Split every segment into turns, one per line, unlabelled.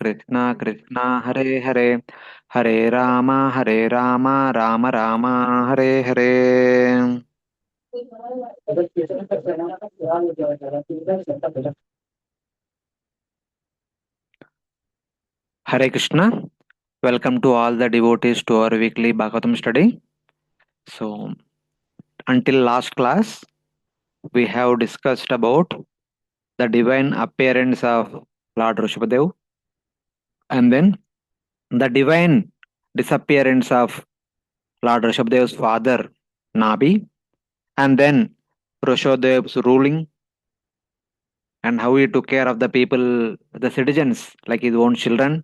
Krishna Krishna Hare Hare Hare Rama Rama Rama Hare Hare. Hare Krishna. Welcome to all the devotees to our weekly Bhagavatam study. So, until last class, we have discussed about the divine appearance of Lord Vrushabhadeva and then the divine disappearance of Lord Vrushabhadeva's father Nabi and then Vrushabhadeva's ruling and how he took care of the people, the citizens, like his own children,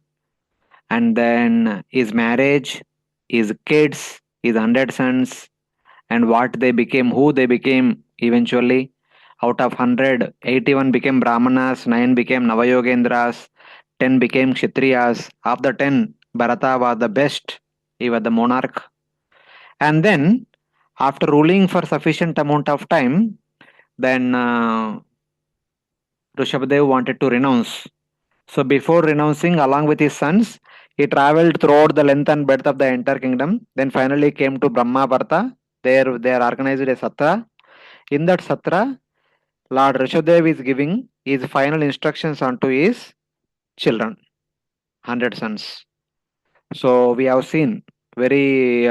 and then his marriage, his kids, his 100 sons, and what they became, who they became eventually. Out of 100, 81 became Brahmanas, 9 became Navayogendras, 10 became Kshatriyas. Of the 10, Bharata was the best. He was the monarch. And then, after ruling for sufficient amount of time, then Rushabhadev wanted to renounce. So before renouncing, along with his sons, he traveled throughout the length and breadth of the entire kingdom. Then finally came to Brahmavarta. There they are organized a satra. In that satra, Lord Rishabdev is giving his final instructions unto his children, 100 sons. So we have seen very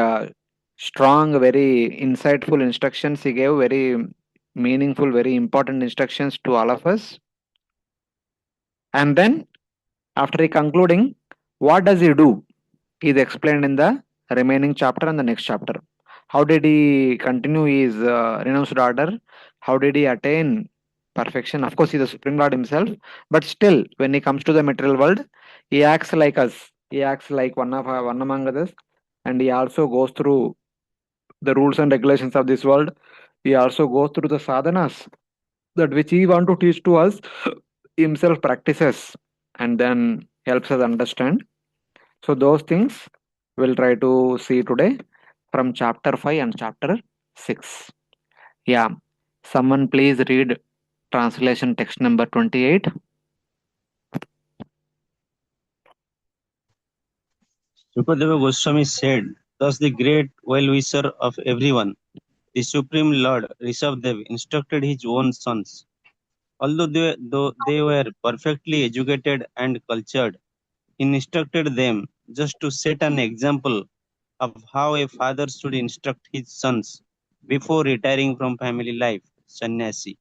strong, very insightful instructions he gave, very meaningful, very important instructions to all of us. And then after he concluding, what does he do? Is explained in the remaining chapter and the next chapter. How did he continue his renounced order? How did he attain perfection? Of course, he is the Supreme Lord himself, but still, when he comes to the material world, he acts like us. He acts like one among others, and he also goes through the rules and regulations of this world. He also goes through the sadhanas that which he want to teach to us himself practices and then helps us understand. So those things we'll try to see today from chapter 5 and chapter 6. Yeah, someone please read translation text number 28.
Vrushabhadeva Goswami said, thus the great well-wisher of everyone, the Supreme Lord Rishabhadev instructed his own sons. Though they were perfectly educated and cultured, he instructed them just to set an example of how a father should instruct his sons before retiring from family life, sannyasi,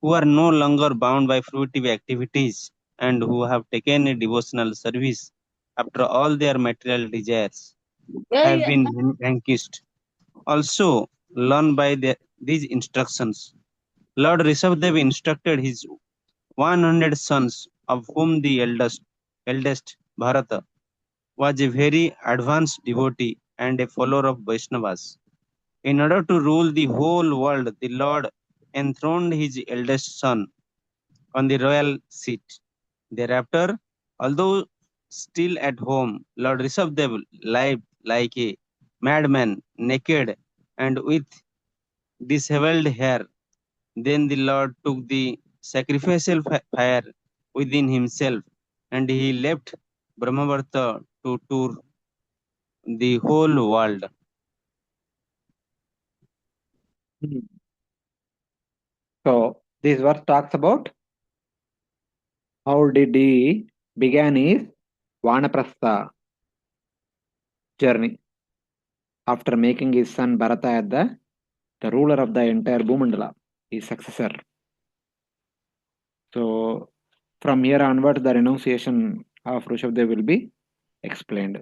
who are no longer bound by fruitive activities and who have taken a devotional service after all their material desires have been vanquished. Also, learn by these instructions. Lord Rishabhadev instructed his 100 sons, of whom the eldest Bharata, was a very advanced devotee and a follower of Vaishnavas. In order to rule the whole world, the Lord enthroned his eldest son on the royal seat. Thereafter, although still at home, Lord Rishabhadev lived like a madman, naked and with disheveled hair. Then the Lord took the sacrificial fire within himself and he left Brahmavarta to tour the whole world.
So this verse talks about how did he began his Vanaprastha journey after making his son Bharata as the ruler of the entire Bhumandala, his successor. So from here onwards, the renunciation of Rushabdev will be explained.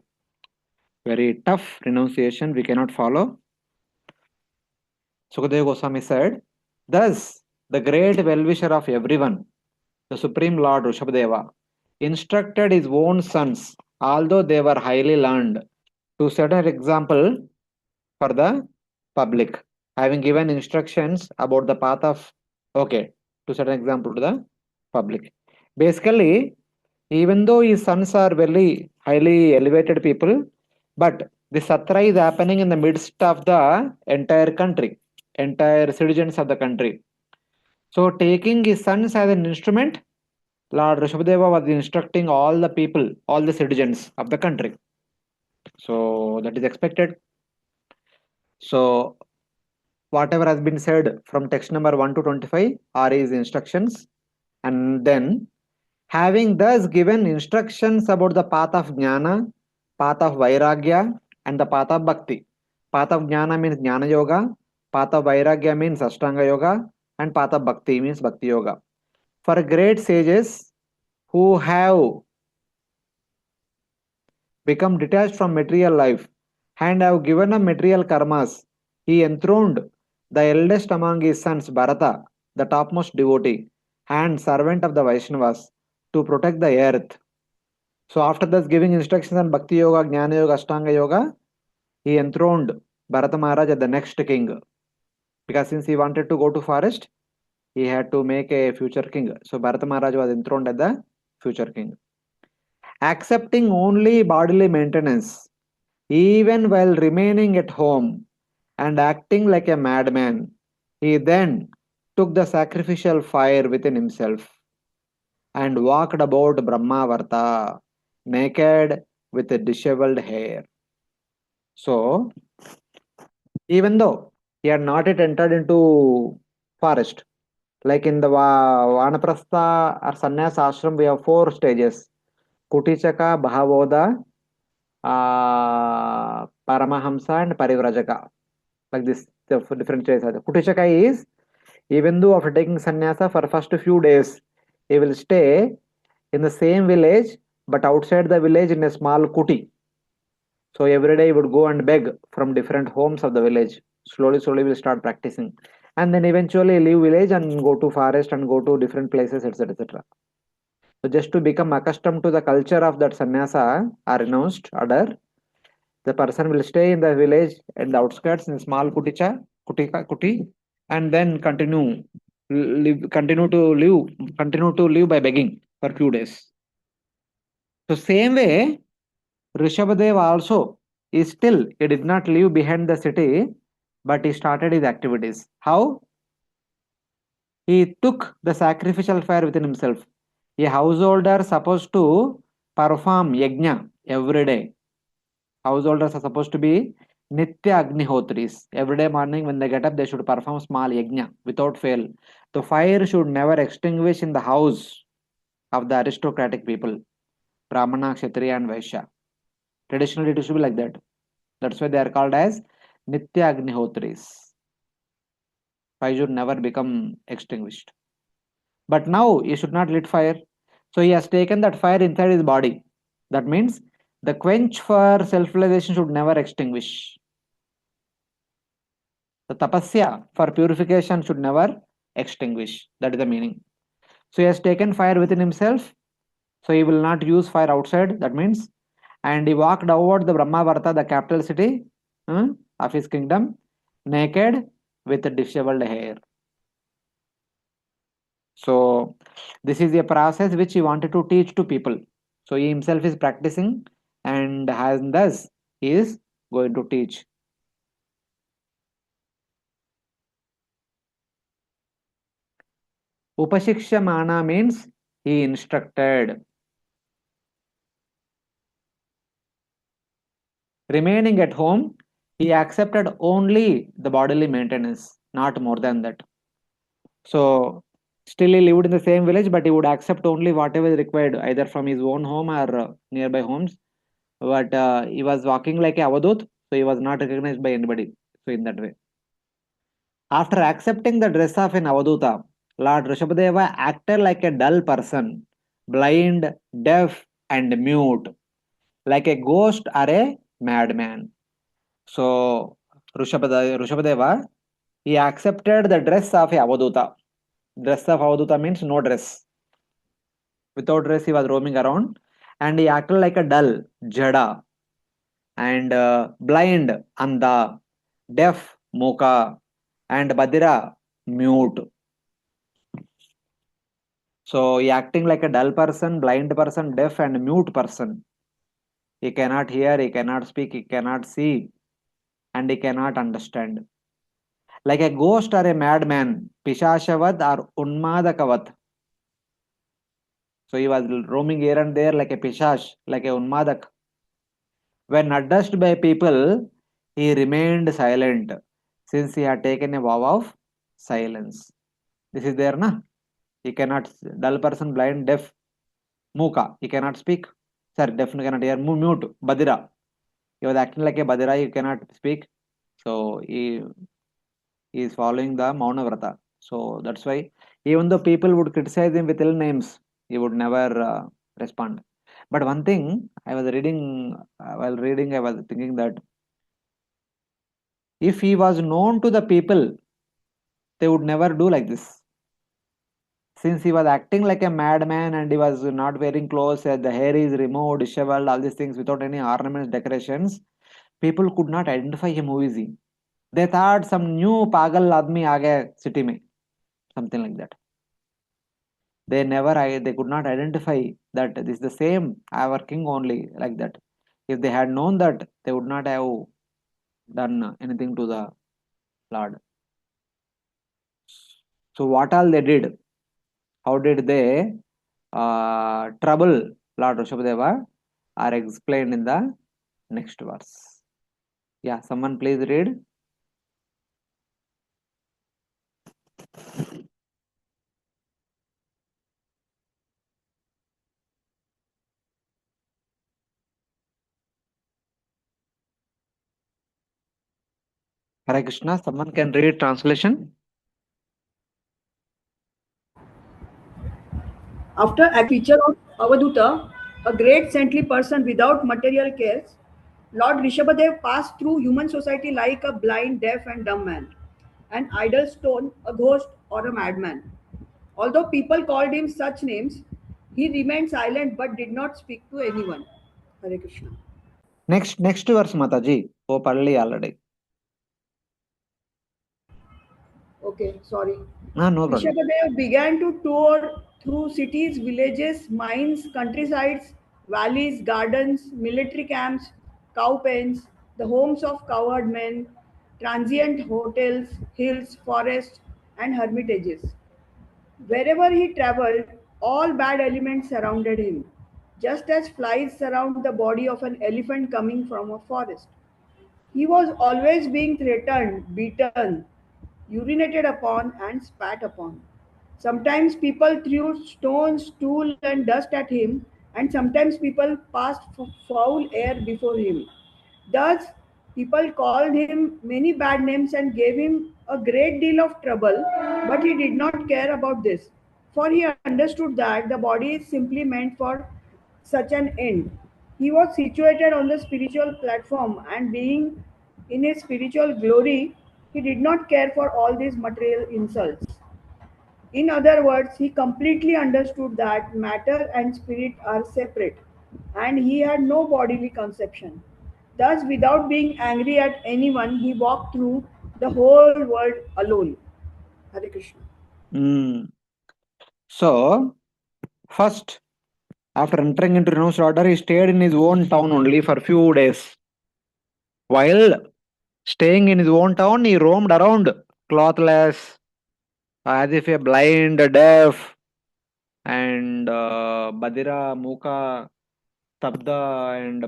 Very tough renunciation, we cannot follow. Sukadeva Goswami said, thus the great well-wisher of everyone, the Supreme Lord Rushabdeva, instructed his own sons, although they were highly learned, to set an example for the public, having given instructions about the path of, to set an example to the public. Basically, even though his sons are very highly elevated people, but the satra is happening in the midst of the entire country, entire citizens of the country. So taking his sons as an instrument, Lord Rishabhadeva was instructing all the people, all the citizens of the country. So that is expected. So whatever has been said from text number 1 to 25 are his instructions. And then, having thus given instructions about the path of jnana, path of vairagya, and the path of bhakti. Path of jnana means jnana yoga, path of vairagya means ashtanga yoga, and path of bhakti means bhakti yoga. For great sages who have become detached from material life and have given up material karmas, he enthroned the eldest among his sons, Bharata, the topmost devotee and servant of the Vaishnavas, to protect the earth. So, after thus giving instructions on Bhakti Yoga, Jnana Yoga, Ashtanga Yoga, he enthroned Bharata Maharaj as the next king. Because since he wanted to go to forest, he had to make a future king. So, Bharata Maharaj was enthroned as the future king. Accepting only bodily maintenance, even while remaining at home and acting like a madman, he then took the sacrificial fire within himself and walked about Brahmavarta, naked with disheveled hair. So, even though he had not yet entered into forest, like in the Vanaprastha or Sannyas ashram, we have four stages: Kutichaka, Bhavoda, Paramahamsa, and Parivrajaka. Like this, the different stages. Kutichaka is, even though after taking sannyasa for first few days, he will stay in the same village but outside the village in a small kuti. So every day he would go and beg from different homes of the village. Slowly, slowly we'll start practicing. And then eventually leave village and go to forest and go to different places, etc. etc. So just to become accustomed to the culture of that sannyasa or renounced order, the person will stay in the village and the outskirts in small kuti, and then continue to live by begging for few days. So same way, Rishabhadev also is still, he did not leave behind the city, but he started his activities. How? He took the sacrificial fire within himself. A householder supposed to perform yajna every day. Householders are supposed to be Nitya Agnihotris. Every day morning when they get up, they should perform small yajna without fail. The fire should never extinguish in the house of the aristocratic people, Brahmana, Kshatriya, and Vaishya. Traditionally, it used to be like that. That's why they are called as Nitya Agnihotris. Fire should never become extinguished. But now he should not lit fire. So he has taken that fire inside his body. That means the quench for self-realization should never extinguish. The tapasya for purification should never extinguish. That is the meaning. So he has taken fire within himself. So he will not use fire outside. That means, and he walked over the Brahmavarta, the capital city of his kingdom, naked with disheveled hair. So this is a process which he wanted to teach to people. So he himself is practicing and has thus he is going to teach. Upashikshamana means he instructed. Remaining at home, he accepted only the bodily maintenance, not more than that. So still he lived in the same village, but he would accept only whatever is required, either from his own home or nearby homes. But he was walking like a avadut, so he was not recognized by anybody. So in that way. After accepting the dress of an Avaduta, Lord Rishabhadeva acted like a dull person, blind, deaf, and mute, like a ghost or a madman. So Rishabhadeva, he accepted the dress of a Avaduta. Dress of Avaduta means no dress. Without dress, he was roaming around, and he acted like a dull, jada, and blind, anda, deaf, moka, and badira, mute. So he acting like a dull person, blind person, deaf and mute person. He cannot hear, he cannot speak, he cannot see, and he cannot understand. Like a ghost or a madman, Pishashavad or Unmadakavat. So he was roaming here and there like a pishash, like a unmadak. When addressed by people, he remained silent, since he had taken a vow of silence. This is there, na? He cannot, dull person, blind, deaf, muka, he cannot speak. Sir, deaf cannot hear, mute, badira. He was acting like a badira, he cannot speak. So he is following the Mauna Vrata. So that's why, even though people would criticize him with ill names, he would never respond. But one thing I was reading, while reading, I was thinking that if he was known to the people, they would never do like this. Since he was acting like a madman and he was not wearing clothes, the hair is removed, disheveled, all these things without any ornaments, decorations, people could not identify him who is he. They thought some new pagal admi aa gaya city mein, something like that. They could not identify that this is the same our king only, like that. If they had known that, they would not have done anything to the Lord. So what all they did? How did they trouble Lord Vrushabhadeva are explained in the next verse. Yeah, someone please read. Hare Krishna, someone can read translation.
After feature of Avaduta, a great saintly person without material cares, Lord Rishabhadev passed through human society like a blind, deaf, and dumb man, an idle stone, a ghost, or a madman. Although people called him such names, he remained silent but did not speak to anyone. Hare Krishna.
Next verse, Mataji. Oh, Palli already.
Okay, sorry.
No problem.
Rishabhadev began to tour through cities, villages, mines, countrysides, valleys, gardens, military camps, cow pens, the homes of cowherd men, transient hotels, hills, forests, and hermitages. Wherever he traveled, all bad elements surrounded him, just as flies surround the body of an elephant coming from a forest. He was always being threatened, beaten, urinated upon, and spat upon. Sometimes people threw stones, stool, and dust at him, and sometimes people passed foul air before him. Thus, people called him many bad names and gave him a great deal of trouble, but he did not care about this, for he understood that the body is simply meant for such an end. He was situated on the spiritual platform, and being in his spiritual glory, he did not care for all these material insults. In other words, he completely understood that matter and spirit are separate, and he had no bodily conception. Thus, without being angry at anyone, he walked through the whole world alone. Hare Krishna.
Mm. So, first, after entering into renounced order, he stayed in his own town only for few days. While staying in his own town, he roamed around, clothless, as if a blind, deaf, and Badira, Muka, Tabda, and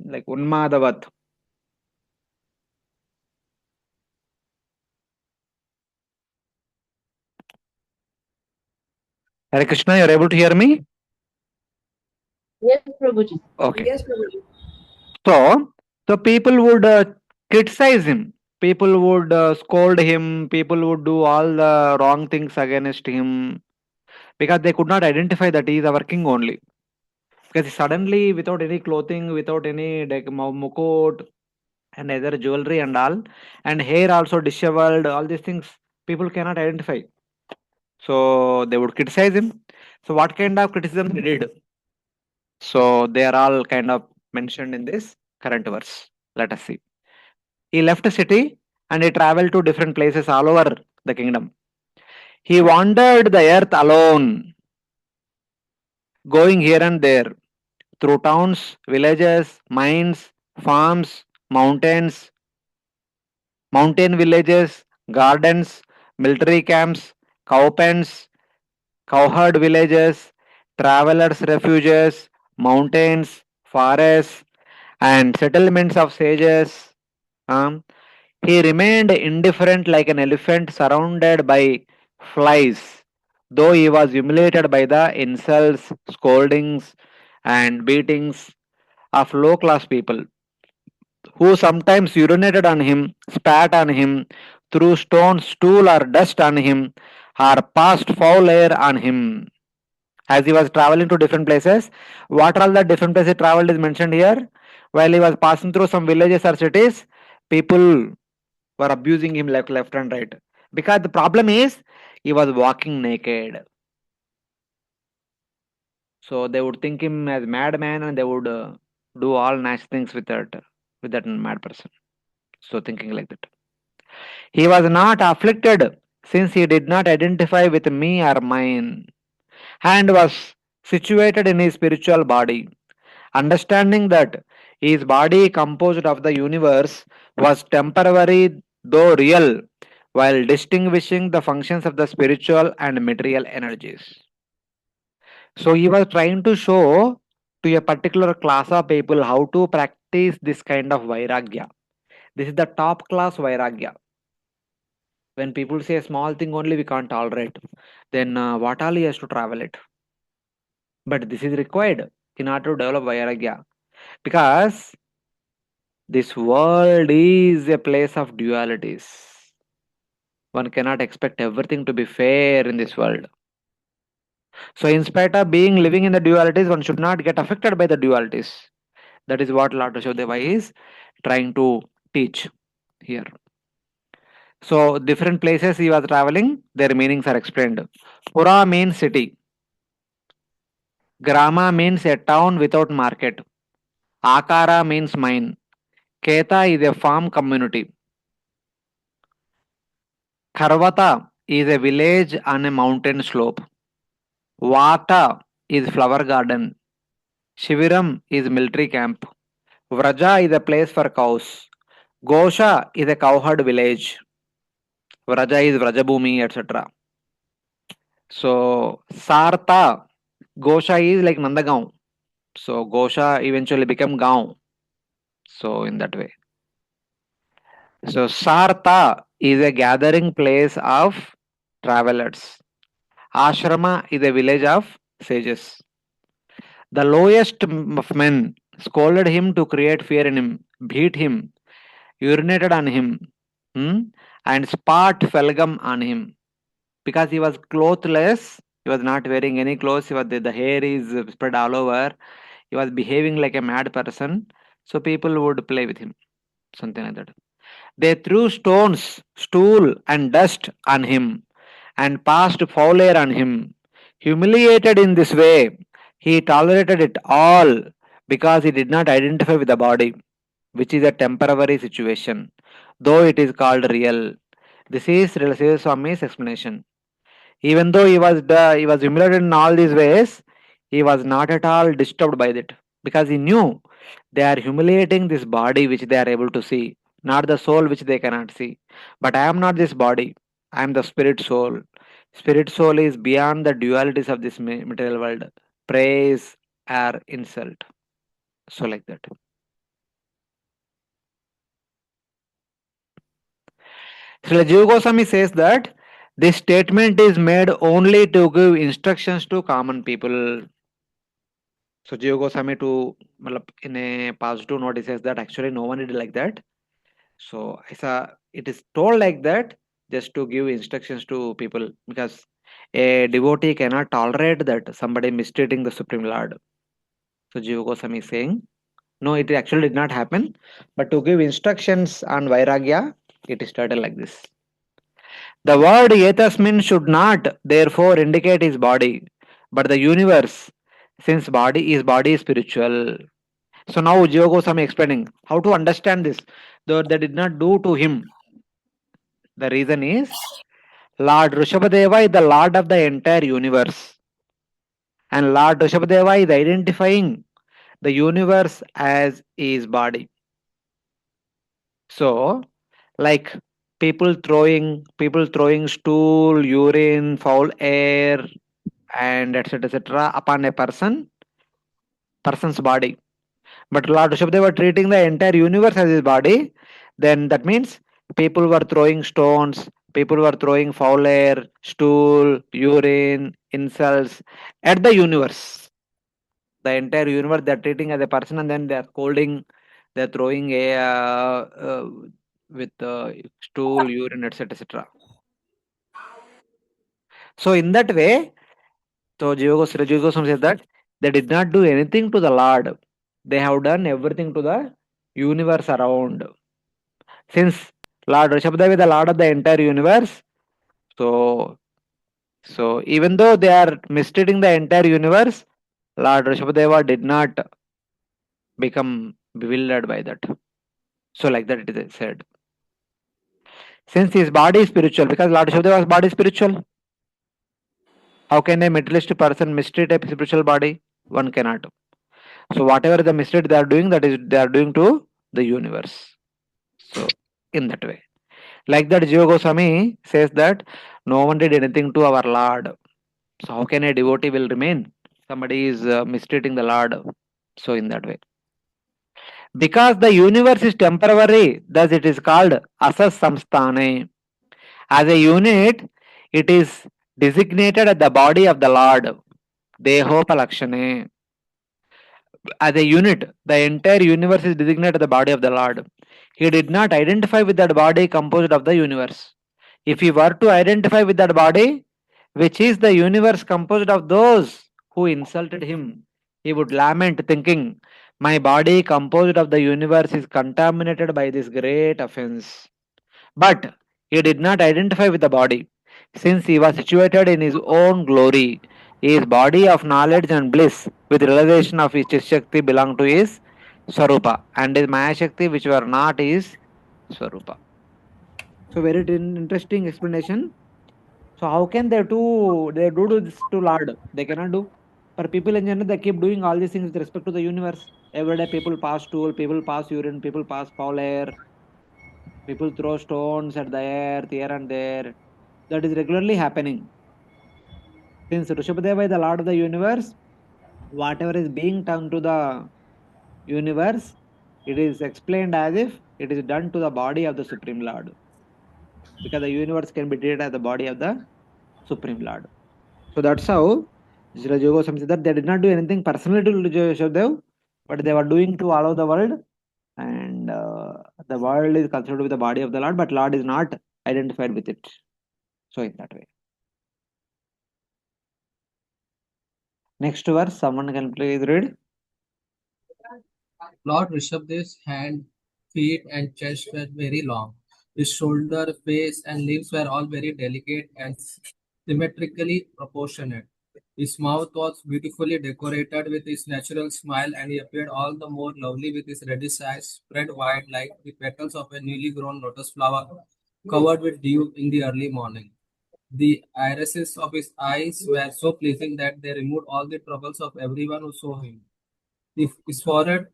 like Unmadavat. Hare Krishna, you're able to hear me?
Yes, Prabhuji.
Okay.
Yes, Prabhuji.
So, so people would criticize him. People would scold him. People would do all the wrong things against him because they could not identify that he is our king only. Because suddenly, without any clothing, without any mukut and other jewelry and all, and hair also disheveled, all these things, people cannot identify. So they would criticize him. So what kind of criticism they did? So they are all kind of mentioned in this current verse. Let us see. He left the city and he traveled to different places all over the kingdom. He wandered the earth alone, going here and there through towns, villages, mines, farms, mountains, mountain villages, gardens, military camps, cow pens, cowherd villages, travelers' refuges, mountains, forests, and settlements of sages. Um, he remained indifferent like an elephant surrounded by flies, though he was humiliated by the insults, scoldings, and beatings of low class people who sometimes urinated on him, spat on him, threw stones, stool, or dust on him, or passed foul air on him. As he was traveling to different places, what are all the different places he traveled is mentioned here. While he was passing through some villages or cities, people were abusing him left and right. Because the problem is he was walking naked. So they would think him as madman and they would do all nice things with that mad person. So thinking like that. He was not afflicted since he did not identify with me or mine, and was situated in his spiritual body. Understanding that his body composed of the universe was temporary though real, while distinguishing the functions of the spiritual and material energies. So he was trying to show to a particular class of people how to practice this kind of vairagya. This is the top class vairagya. When people say a small thing only we can't tolerate, then what all he has to travel it. But this is required in order to develop vairagya because this world is a place of dualities. One cannot expect everything to be fair in this world. So, in spite of being living in the dualities, one should not get affected by the dualities. That is what Lord Vrushabhadeva is trying to teach here. So, different places he was traveling, their meanings are explained. Pura means city. Grama means a town without market. Akara means mine. Keta is a farm community. Karvata is a village on a mountain slope. Vata is flower garden. Shiviram is military camp. Vraja is a place for cows. Gosha is a cowherd village. Vraja is Vrajabhumi, etc. So Sartha, Gosha is like Nandagaon. So Gosha eventually became Gaon. So in that way. So Sartha is a gathering place of travelers. Ashrama is a village of sages. The lowest of men scolded him to create fear in him, beat him, urinated on him, hmm, and spat felgum on him because he was clothless. He was not wearing any clothes. The hair is spread all over. He was behaving like a mad person. So people would play with him, something like that. They threw stones, stool, and dust on him and passed foul air on him. Humiliated in this way, he tolerated it all because he did not identify with the body, which is a temporary situation, though it is called real. This is Srila Swami's explanation. Even though he was humiliated in all these ways, he was not at all disturbed by it because he knew they are humiliating this body which they are able to see, not the soul which they cannot see. But I am not this body. I am the spirit soul. Spirit soul is beyond the dualities of this material world. Praise or insult. So like that. Srila Jiva Goswami says that this statement is made only to give instructions to common people. So Jiva Goswami in a positive note he says that actually no one did like that. So it is told like that just to give instructions to people because a devotee cannot tolerate that somebody mistreating the Supreme Lord. So Jiva Goswami is saying no, it actually did not happen, but to give instructions on Vairagya, it is stated like this. The word Etasmin should not therefore indicate his body, but the universe, since body is spiritual. So now Jiva Goswami explaining how to understand this, though they did not do to him. The reason is Lord Vrushabhadeva is the Lord of the entire universe. And Lord Vrushabhadeva is identifying the universe as his body. So, like people throwing stool, urine, foul air, and etc. upon a person's body. But Lord Rushabhadeva treating the entire universe as his body, then that means people were throwing stones, people were throwing foul air, stool, urine, insults at the universe. The entire universe they're treating as a person, and then they're scolding, they're throwing a with stool, urine, etc. So in that way, so Jiva Goswami says that they did not do anything to the Lord. They have done everything to the universe around. Since Lord Rishabhadeva is the Lord of the entire universe, so even though they are mistreating the entire universe, Lord Rishabhadeva did not become bewildered by that. So like that it is said. Since his body is spiritual, because Lord Rishabhadeva's body is spiritual, how can a materialistic person mistreat a spiritual body? One cannot. So whatever the mistreat they are doing, that is they are doing to the universe. So in that way. Like that, Jiva Goswami says that no one did anything to our Lord. So how can a devotee will remain? Somebody is mistreating the Lord. So in that way. Because the universe is temporary, thus it is called Asas Samsthane. As a unit, it is designated as the body of the Lord. Dehopalakshane. As a unit, the entire universe is designated as the body of the Lord. He did not identify with that body composed of the universe. If he were to identify with that body, which is the universe composed of those who insulted him, he would lament, thinking, my body composed of the universe is contaminated by this great offense. But he did not identify with the body, since he was situated in his own glory. His body of knowledge and bliss, with realization of his Shakti, belonged to his Swarupa, and his Maya Shakti, which were not his Swarupa. So, very interesting explanation. So, how can they do this to Lord? They cannot do. For people in general, they keep doing all these things with respect to the universe. Every day, people pass stool, people pass urine, people pass foul air, people throw stones at the earth here and there. That is regularly happening. Since Rushabhadeva is the Lord of the universe, whatever is being done to the universe, it is explained as if it is done to the body of the Supreme Lord. Because the universe can be treated as the body of the Supreme Lord. So that's how Srila Yoga said that they did not do anything personally to Rushabhadeva, but they were doing to all of the world. And the world is considered to be the body of the Lord, but Lord is not identified with it. So in that way. Next verse, someone can please read.
Lord Rishabhadev's hand, feet, and chest were very long. His shoulder, face, and limbs were all very delicate and symmetrically proportionate. His mouth was beautifully decorated with his natural smile, and he appeared all the more lovely with his reddish eyes spread wide like the petals of a newly grown lotus flower covered with dew in the early morning. The irises of his eyes were so pleasing that they removed all the troubles of everyone who saw him. His forehead,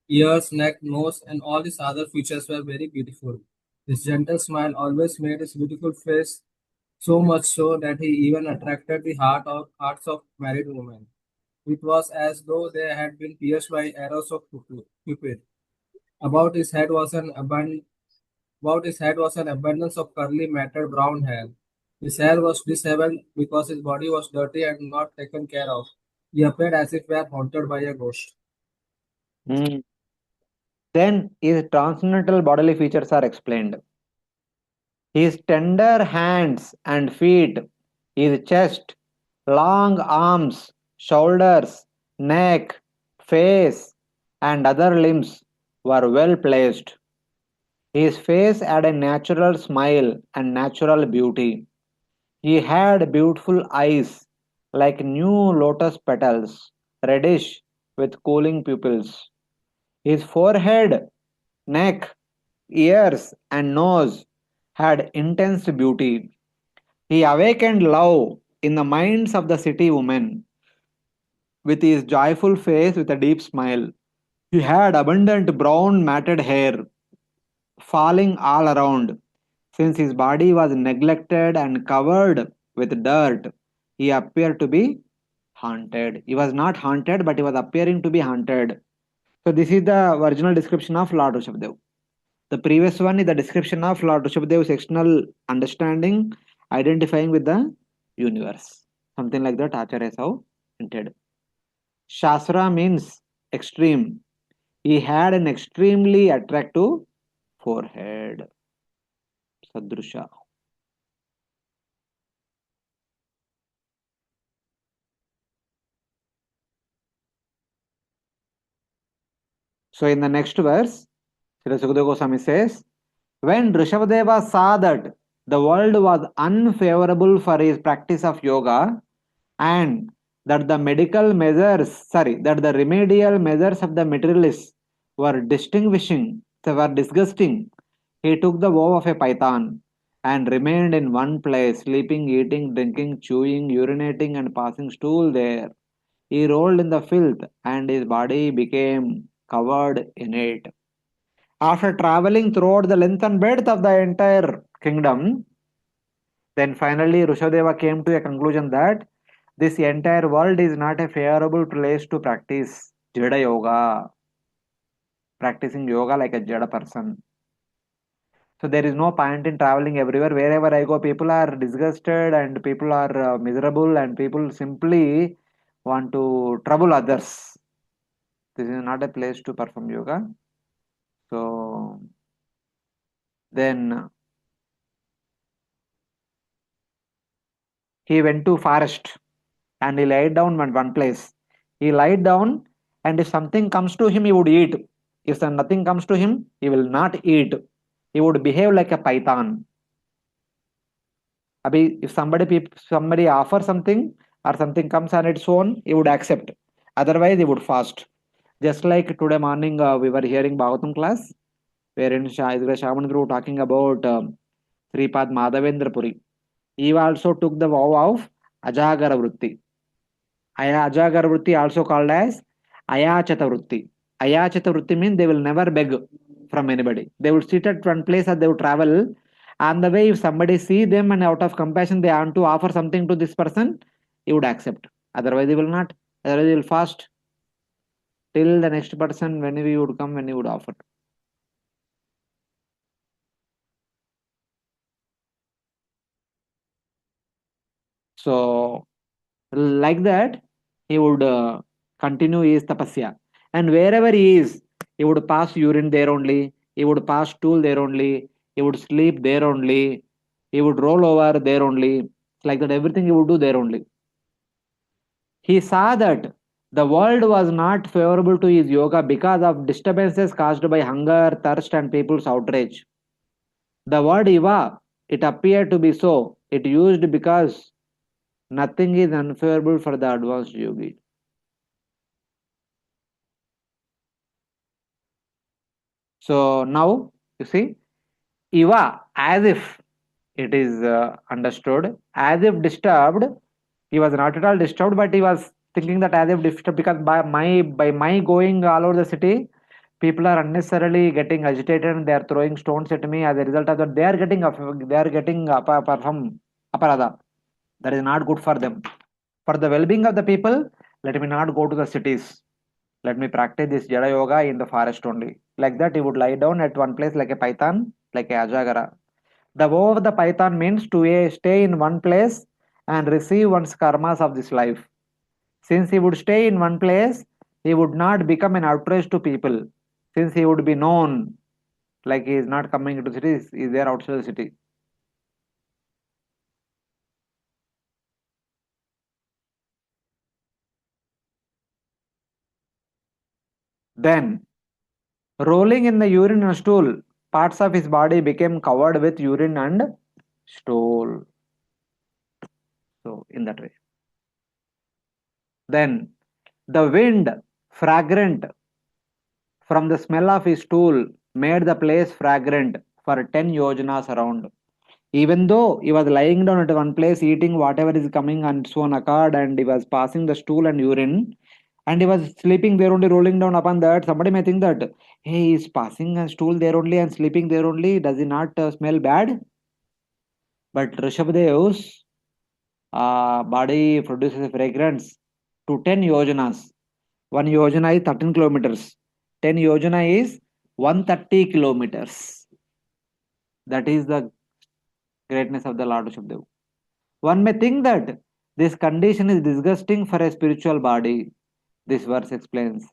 ears, neck, nose, and all his other features were very beautiful. His gentle smile always made his beautiful face so much so that he even attracted the hearts of married women. It was as though they had been pierced by arrows of Cupid. About his head was an abundance of curly, matted brown hair. His hair was disheveled because his body was dirty and not taken care of. He appeared as if he were haunted by a ghost.
Then his transcendental bodily features are explained. His tender hands and feet, his chest, long arms, shoulders, neck, face, and other limbs were well placed. His face had a natural smile and natural beauty. He had beautiful eyes like new lotus petals, reddish with cooling pupils. His forehead, neck, ears, and nose had intense beauty. He awakened love in the minds of the city women with his joyful face with a deep smile. He had abundant brown matted hair falling all around. Since his body was neglected and covered with dirt, he appeared to be haunted. He was not haunted, but he was appearing to be haunted. So this is the original description of Lord Rushabhadev. The previous one is the description of Lord Rushabhadev's external understanding, identifying with the universe. Something like that Acharya has hinted. Shastra means extreme. He had an extremely attractive forehead. Sadrusha. So in the next verse, Sri Sukadeva Goswami says, when Rishabhadeva saw that the world was unfavorable for his practice of yoga and that the remedial measures of the materialists were disgusting, he took the vow of a python and remained in one place, sleeping, eating, drinking, chewing, urinating, and passing stool there. He rolled in the filth, and his body became covered in it. After traveling throughout the length and breadth of the entire kingdom, then finally Rushabdeva came to a conclusion that this entire world is not a favorable place to practice Jadayoga, practicing yoga like a Jada person. So there is no point in traveling everywhere. Wherever I go, people are disgusted and people are miserable and people simply want to trouble others. This is not a place to perform yoga. So then he went to forest and he lied down at one place. He lied down, and if something comes to him, he would eat. If nothing comes to him, he will not eat. He would behave like a python. If somebody offers something or something comes on its own, he would accept. Otherwise, he would fast. Just like today morning, we were hearing Bhagavatam class, wherein Shaman Guru talking about Sripad Madhavendra Puri. He also took the vow of Ajagara Vritti. Ajagara Vritti also called as Ayachata Vritti. Ayachata Vritti means they will never beg from anybody. They would sit at one place or they would travel. And the way if somebody see them and out of compassion they want to offer something to this person, he would accept. Otherwise he will not. Otherwise he will fast till the next person when he would come, when he would offer. So like that he would continue his tapasya, and wherever he is, he would pass urine there only, he would pass stool there only, he would sleep there only, he would roll over there only, like that everything he would do there only. He saw that the world was not favorable to his yoga because of disturbances caused by hunger, thirst, and people's outrage. The word iva, it appeared to be so, it used because nothing is unfavorable for the advanced yogi. So now you see, Iva, as if it is understood, as if disturbed, he was not at all disturbed, but he was thinking that as if disturbed because by my going all over the city, people are unnecessarily getting agitated and they are throwing stones at me. As a result of that, they are getting perform aparada. That is not good for them. For the well-being of the people, let me not go to the cities. Let me practice this Jada Yoga in the forest only. Like that, he would lie down at one place like a python, like a Ajagara. The vow of the python means to stay in one place and receive one's karmas of this life. Since he would stay in one place, he would not become an outrage to people. Since he would be known, like he is not coming into the city, he is there outside the city. Then, rolling in the urine and stool, parts of his body became covered with urine and stool. So, in that way. Then, the wind, fragrant from the smell of his stool, made the place fragrant for 10 yojanas around. Even though he was lying down at one place, eating whatever is coming on its own accord, and he was passing the stool and urine, and he was sleeping there only, rolling down upon that, somebody may think that, hey, he is passing a stool there only and sleeping there only, does he not smell bad? But Rishabhadev's body produces a fragrance to 10 yojanas. 1 yojana is 13 kilometers. 10 yojana is 130 kilometers. That is the greatness of the Lord Rushabhadeva. One may think that this condition is disgusting for a spiritual body. This verse explains.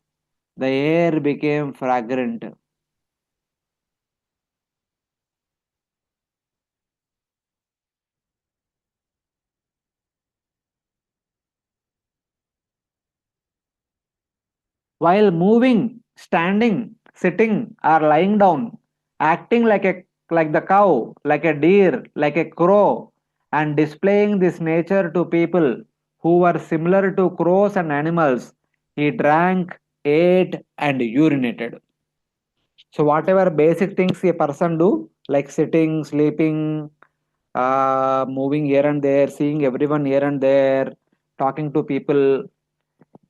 The air became fragrant. While moving, standing, sitting, or lying down, acting like the cow, like a deer, like a crow, and displaying this nature to people who were similar to crows and animals, he drank, ate, and urinated. So whatever basic things a person do, like sitting, sleeping, moving here and there, seeing everyone here and there, talking to people,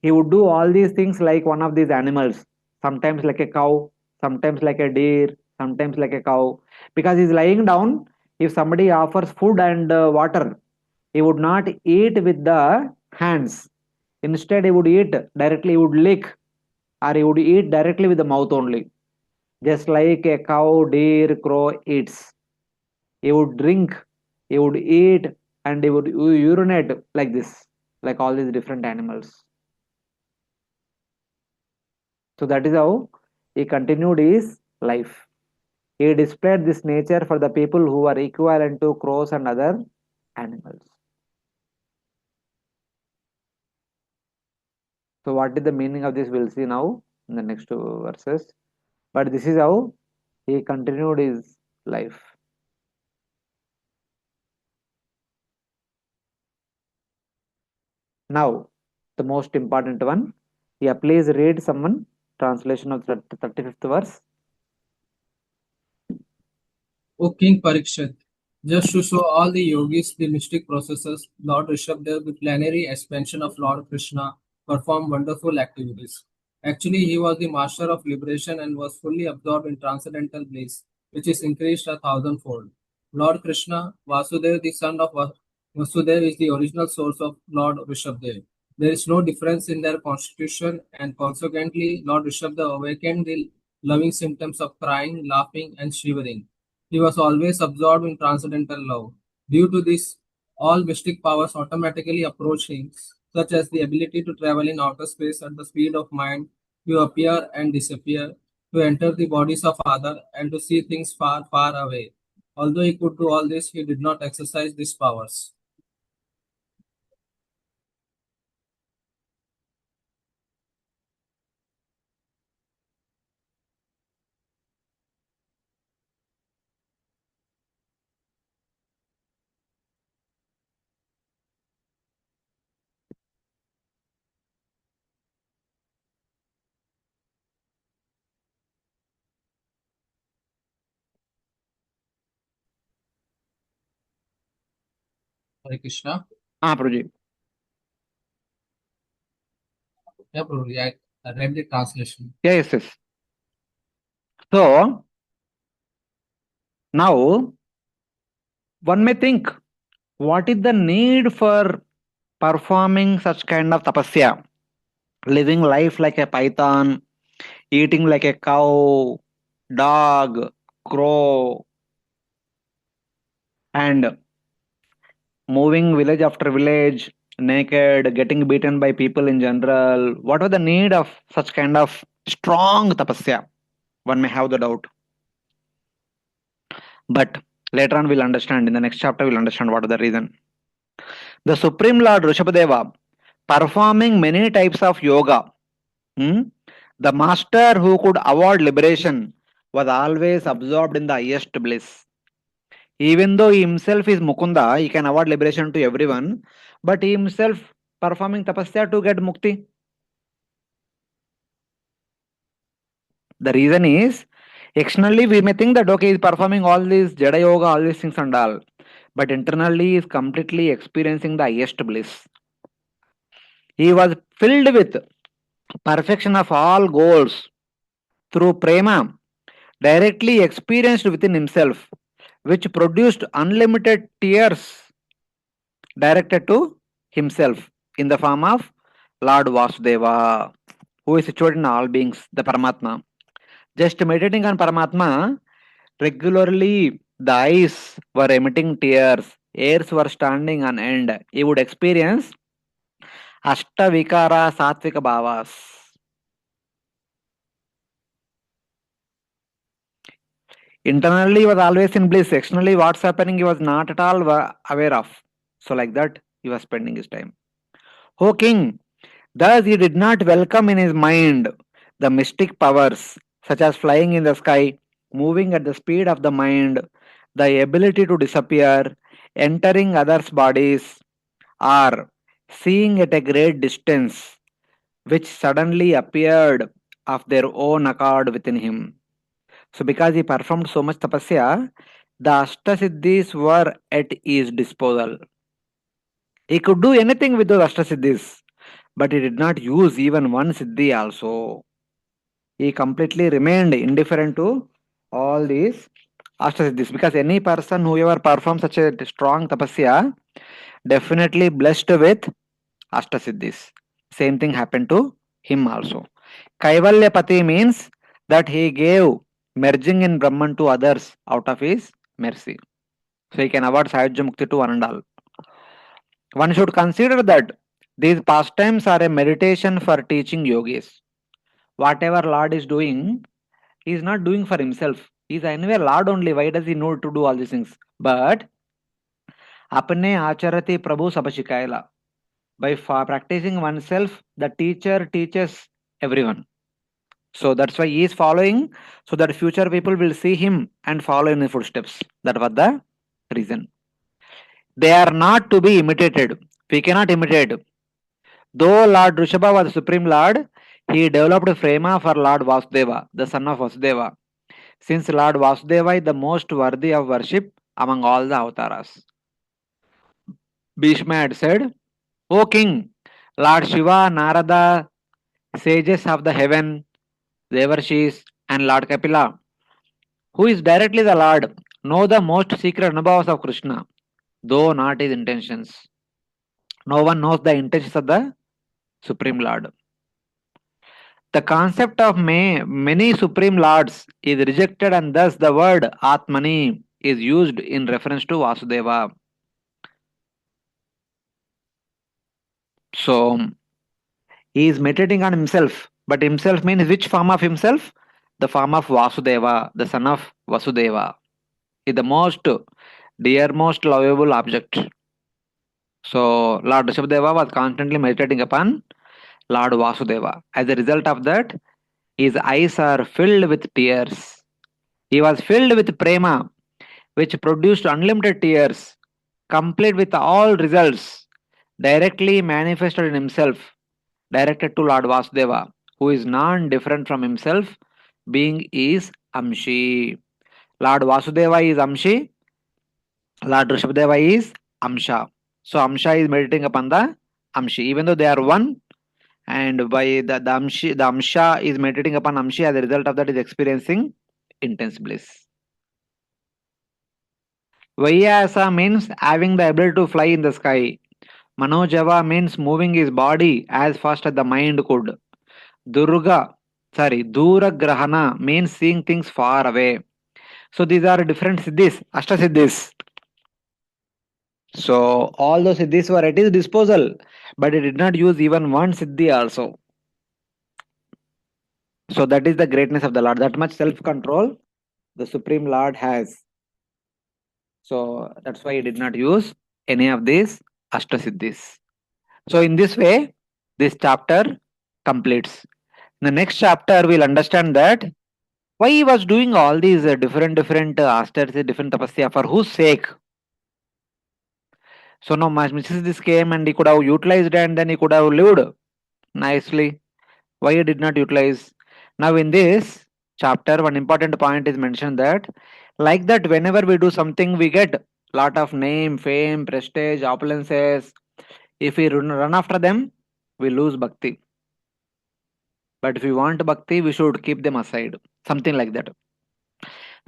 he would do all these things like one of these animals, sometimes like a cow, sometimes like a deer, sometimes like a cow. Because he's lying down, if somebody offers food and water, he would not eat with the hands. Instead, he would eat directly, he would lick, or he would eat directly with the mouth only. Just like a cow, deer, crow eats. He would drink, he would eat, and he would urinate like this, like all these different animals. So that is how he continued his life. He displayed this nature for the people who are equivalent to crows and other animals. So what is the meaning of this? We'll see now in the next two verses. But this is how he continued his life. Now, the most important one. Yeah, please read someone translation of the 35th verse.
O King Parikshit, just to show all the yogis the mystic processes, Lord Rishabdev, the plenary expansion of Lord Krishna, performed wonderful activities. Actually, he was the master of liberation and was fully absorbed in transcendental bliss, which is increased a thousandfold. Lord Krishna, Vasudev, the son of Vasudev, is the original source of Lord Rishabdev. There is no difference in their constitution, and consequently, Lord Rishabdev awakened the loving symptoms of crying, laughing, and shivering. He was always absorbed in transcendental love. Due to this, all mystic powers automatically approach him, such as the ability to travel in outer space at the speed of mind, to appear and disappear, to enter the bodies of others, and to see things far, far away. Although he could do all this, he did not exercise these powers. Hare Krishna.
Prabhuji.
Yeah, Prabhuji, I read the translation.
Yes, yes. So, now, one may think, what is the need for performing such kind of tapasya? Living life like a python, eating like a cow, dog, crow, and moving village after village, naked, getting beaten by people in general. What was the need of such kind of strong tapasya? One may have the doubt. But later on, we'll understand. In the next chapter, we'll understand what is the reason. The Supreme Lord Vrushabhadeva performing many types of yoga. The master who could award liberation was always absorbed in the highest bliss. Even though he himself is Mukunda, he can award liberation to everyone, but he himself performing tapasya to get mukti. The reason is, externally we may think that okay, he's performing all these Jadayog, all these things and all, but internally he is completely experiencing the highest bliss. He was filled with perfection of all goals through prema, directly experienced within himself, which produced unlimited tears directed to himself in the form of Lord Vasudeva, who is situated in all beings, the Paramatma. Just meditating on Paramatma, regularly the eyes were emitting tears, ears were standing on end. He would experience Ashtavikara Satvika Bhavas. Internally, he was always in bliss. Externally, what's happening, he was not at all aware of. So, like that, he was spending his time. O king, thus he did not welcome in his mind the mystic powers, such as flying in the sky, moving at the speed of the mind, the ability to disappear, entering others' bodies, or seeing at a great distance, which suddenly appeared of their own accord within him. So, because he performed so much tapasya, the Ashtasiddhis were at his disposal. He could do anything with those Ashtasiddhis, but he did not use even one Siddhi also. He completely remained indifferent to all these Ashtasiddhis, because any person who ever performs such a strong tapasya definitely blessed with Ashtasiddhis. Same thing happened to him also. Kaivalyapati means that he gave merging in Brahman to others out of his mercy. So he can award Sahajya Mukti to one and all. One should consider that these pastimes are a meditation for teaching yogis. Whatever Lord is doing, he is not doing for himself. He is anyway Lord only. Why does he know to do all these things? But apne acharati prabhu sabashikaila. By practicing oneself, the teacher teaches everyone. So that's why he is following, so that future people will see him and follow in his footsteps. That was the reason. They are not to be imitated. We cannot imitate. Though Lord Vrushabha was the Supreme Lord, he developed prema for Lord Vasudeva, the son of Vasudeva, since Lord Vasudeva is the most worthy of worship among all the avatars. Bhishma had said, O king, Lord Shiva, Narada, sages of the heaven, Devarshis, and Lord Kapila, who is directly the Lord, know the most secret anubhavas of Krishna, though not his intentions. No one knows the intentions of the Supreme Lord. The concept of many Supreme Lords is rejected, and thus the word Atmani is used in reference to Vasudeva. So, he is meditating on himself, but himself means which form of himself? The form of Vasudeva, the son of Vasudeva, is the most dearmost lovable object. So, Lord Vrushabhadeva was constantly meditating upon Lord Vasudeva. As a result of that, his eyes are filled with tears. He was filled with prema, which produced unlimited tears, complete with all results, directly manifested in himself, directed to Lord Vasudeva, who is non-different from himself, being is Amshi. Lord Vasudeva is Amshi, Lord Vrushabhadeva is Amsha. So Amsha is meditating upon the Amshi, even though they are one, and by the Amsha is meditating upon Amshi, as a result of that is experiencing intense bliss. Vayasa means having the ability to fly in the sky. Manojava means moving his body as fast as the mind could. Dura Grahana means seeing things far away. So these are different siddhis, Ashtasiddhis. So all those siddhis were at his disposal, but he did not use even one siddhi also. So that is the greatness of the Lord. That much self-control the Supreme Lord has. So that's why he did not use any of these Ashtasiddhis. So in this way, this chapter completes. In the next chapter, we'll understand that why he was doing all these different astars, different tapasya, for whose sake. So now Mrs. this came and he could have utilized and then he could have lived nicely. Why he did not utilize? Now in this chapter, one important point is mentioned that like that whenever we do something, we get lot of name, fame, prestige, opulences. If we run after them, we lose bhakti. But if we want bhakti, we should keep them aside. Something like that.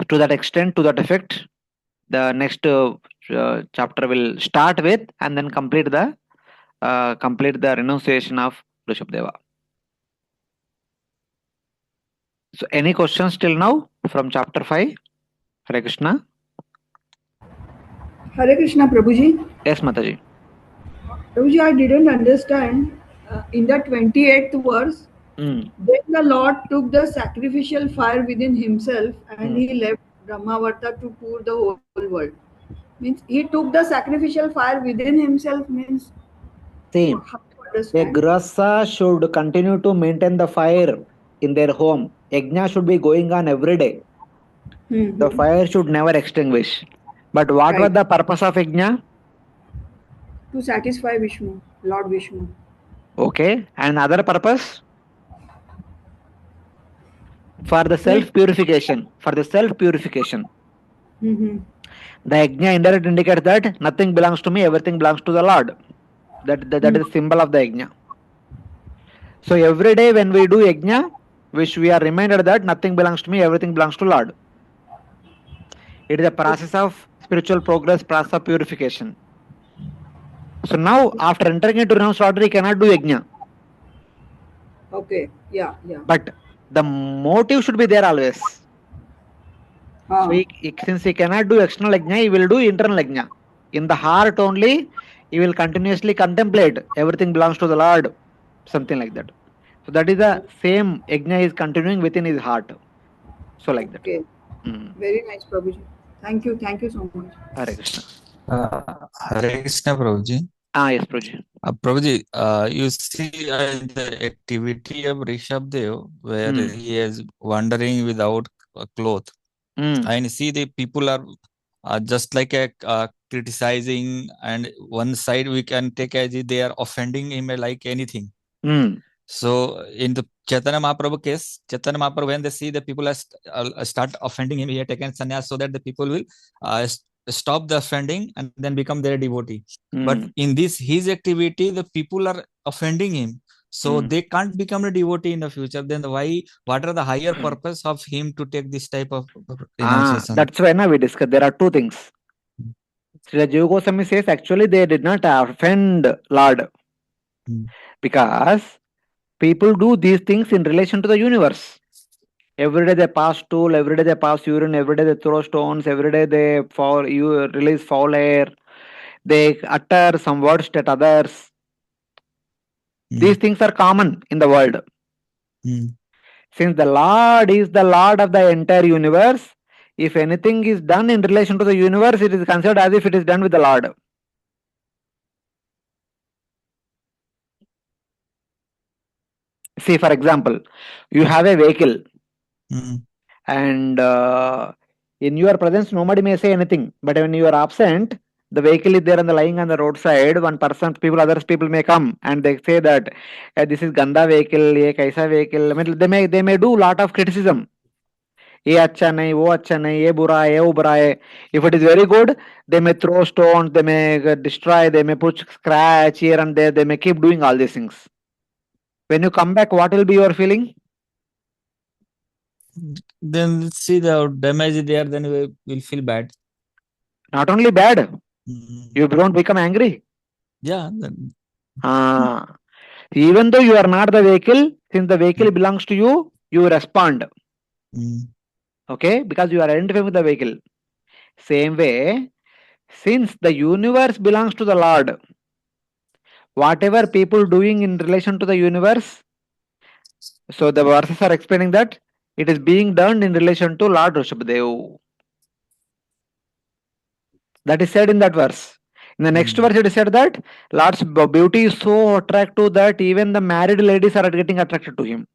To that extent, to that effect, the next chapter will start with and then complete the renunciation of Vrushabhadeva. So any questions till now from chapter 5? Hare Krishna.
Hare Krishna, Prabhuji.
Yes, Mataji.
Prabhuji, I didn't understand. In the 28th verse,
Mm.
then the Lord took the sacrificial fire within himself and he left Brahmavarta to pour the whole world. Means he took the sacrificial fire within himself, means
Same.
how to
The
understand?
grasa should continue to maintain the fire in their home. Yajna should be going on every day. The
Hmm.
fire should never extinguish. But what was
Right.
the purpose of yajna?
To satisfy Vishnu, Lord Vishnu.
Okay. And other purpose? For the
Means,
self purification. For the self purification.
hmm.
The yajna indirectly indicates that nothing belongs to me, everything belongs to the Lord. That is the symbol of the yajna. So every day when we do yajna, which we are reminded that nothing belongs to me, everything belongs to Lord. It is a process of spiritual progress, process of purification. So now, after entering into renounced order, he cannot do yajna.
Okay. Yeah, yeah.
But the motive should be there always. So since he cannot do external yajna, he will do internal yajna. In the heart only, he will continuously contemplate everything belongs to the Lord, something like that. So that is the same yajna is continuing within his heart. So like that.
Okay.
Mm.
Very nice, Prabhuji. Thank you so much.
Hare Krishna.
Hare Krishna, Prabhuji.
Yes, Prabhuji.
Prabhuji, you see the activity of Rishabdev where he is wandering without a cloth. And see the people are just like criticizing, and one side we can take as if they are offending him like anything. So in the Chaitanya Mahaprabhu case, Chaitanya Mahaprabhu, when they see the people start offending him, he had taken sannyas so that the people will stop the offending and then become their devotee. But in this his activity, the people are offending him, so they can't become a devotee in the future. Then what are the higher purpose of him to take this type of renunciation?
That's why now we discuss. There are two things. Srila Jiva Goswami says actually they did not offend Lord because people do these things in relation to the universe. Every day they pass stool, every day they pass urine, every day they throw stones, every day they release foul air, they utter some words at others. These things are common in the world. Since the Lord is the Lord of the entire universe, if anything is done in relation to the universe, it is considered as if it is done with the Lord. See, for example, you have a vehicle and in your presence nobody may say anything, but when you are absent, the vehicle is there and lying on the roadside, others people may come and they say that this is ganda vehicle, ye kaisa vehicle. I mean, they may do lot of criticism. ये अच्छा नहीं, वो अच्छा नहीं, ये बुरा है, वो बुरा है. If it is very good, they may throw stones, they may destroy, they may put scratch here and there, they may keep doing all these things. When you come back, what will be your feeling?
Then see the damage there, then we will feel bad.
Not only bad, you don't become angry.
Yeah.
Even though you are not the vehicle, since the vehicle belongs to you, you respond. Okay, because you are identified with the vehicle. Same way, since the universe belongs to the Lord, whatever people doing in relation to the universe, so the verses are explaining that it is being done in relation to Lord Vrushabhadeva. That is said in that verse. In the next verse, it is said that Lord's beauty is so attractive that even the married ladies are getting attracted to him.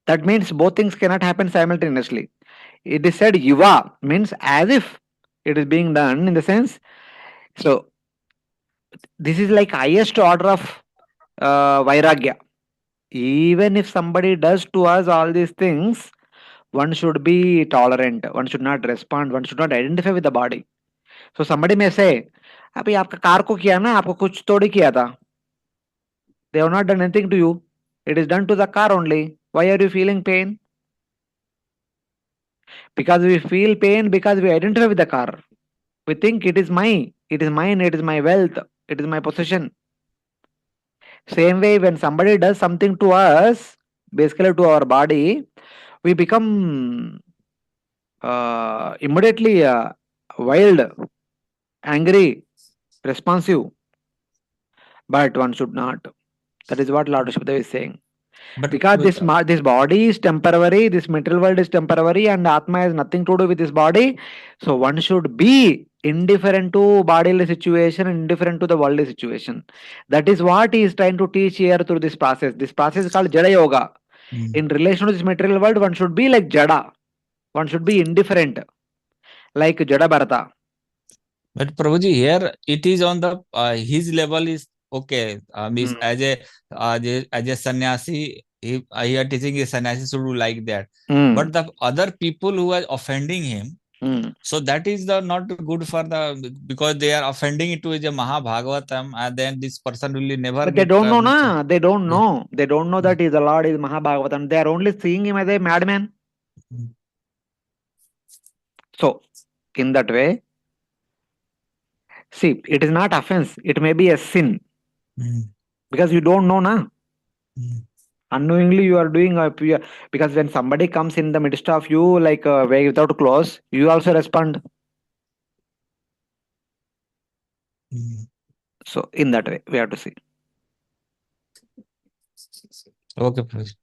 That means both things cannot happen simultaneously. It is said Yuva means as if it is being done in the sense. So this is like highest order of Vairagya. Even if somebody does to us all these things, one should be tolerant. One should not respond. One should not identify with the body. So somebody may say, अभी आपका car को किया ना, आपको कुछ थोड़ी किया था. They have not done anything to you. It is done to the car only. Why are you feeling pain? Because we feel pain because we identify with the car. We think it is mine, it is my wealth, it is my possession. Same way, when somebody does something to us, basically to our body, we become immediately wild, angry, responsive. But one should not. That is what Lord Vrushabhadeva is saying.
But
Because this body is temporary, this material world is temporary, and Atma has nothing to do with this body. So one should be indifferent to bodily situation, indifferent to the worldly situation. That is what he is trying to teach here through this process. This process is called Jadayoga. In relation to this material world, one should be like Jada. One should be indifferent, like Jada Bharata.
But Prabhuji, here it is on the his level is okay. Means as a sannyasi, he are teaching a sannyasi should do like that. But the other people who are offending him, so that is the not good for the, because they are offending it to a Mahabhagavatam, and then this person will never
But they
get.
don't know, na. They don't know. They don't know that the Lord is Mahabhagavatam. They are only seeing him as a madman. So, in that way, see, it is not offense. It may be a sin. Because you don't know, na. Unknowingly you are doing because when somebody comes in the midst of you like without clothes, you also respond. So in that way we have to see.
Okay, please.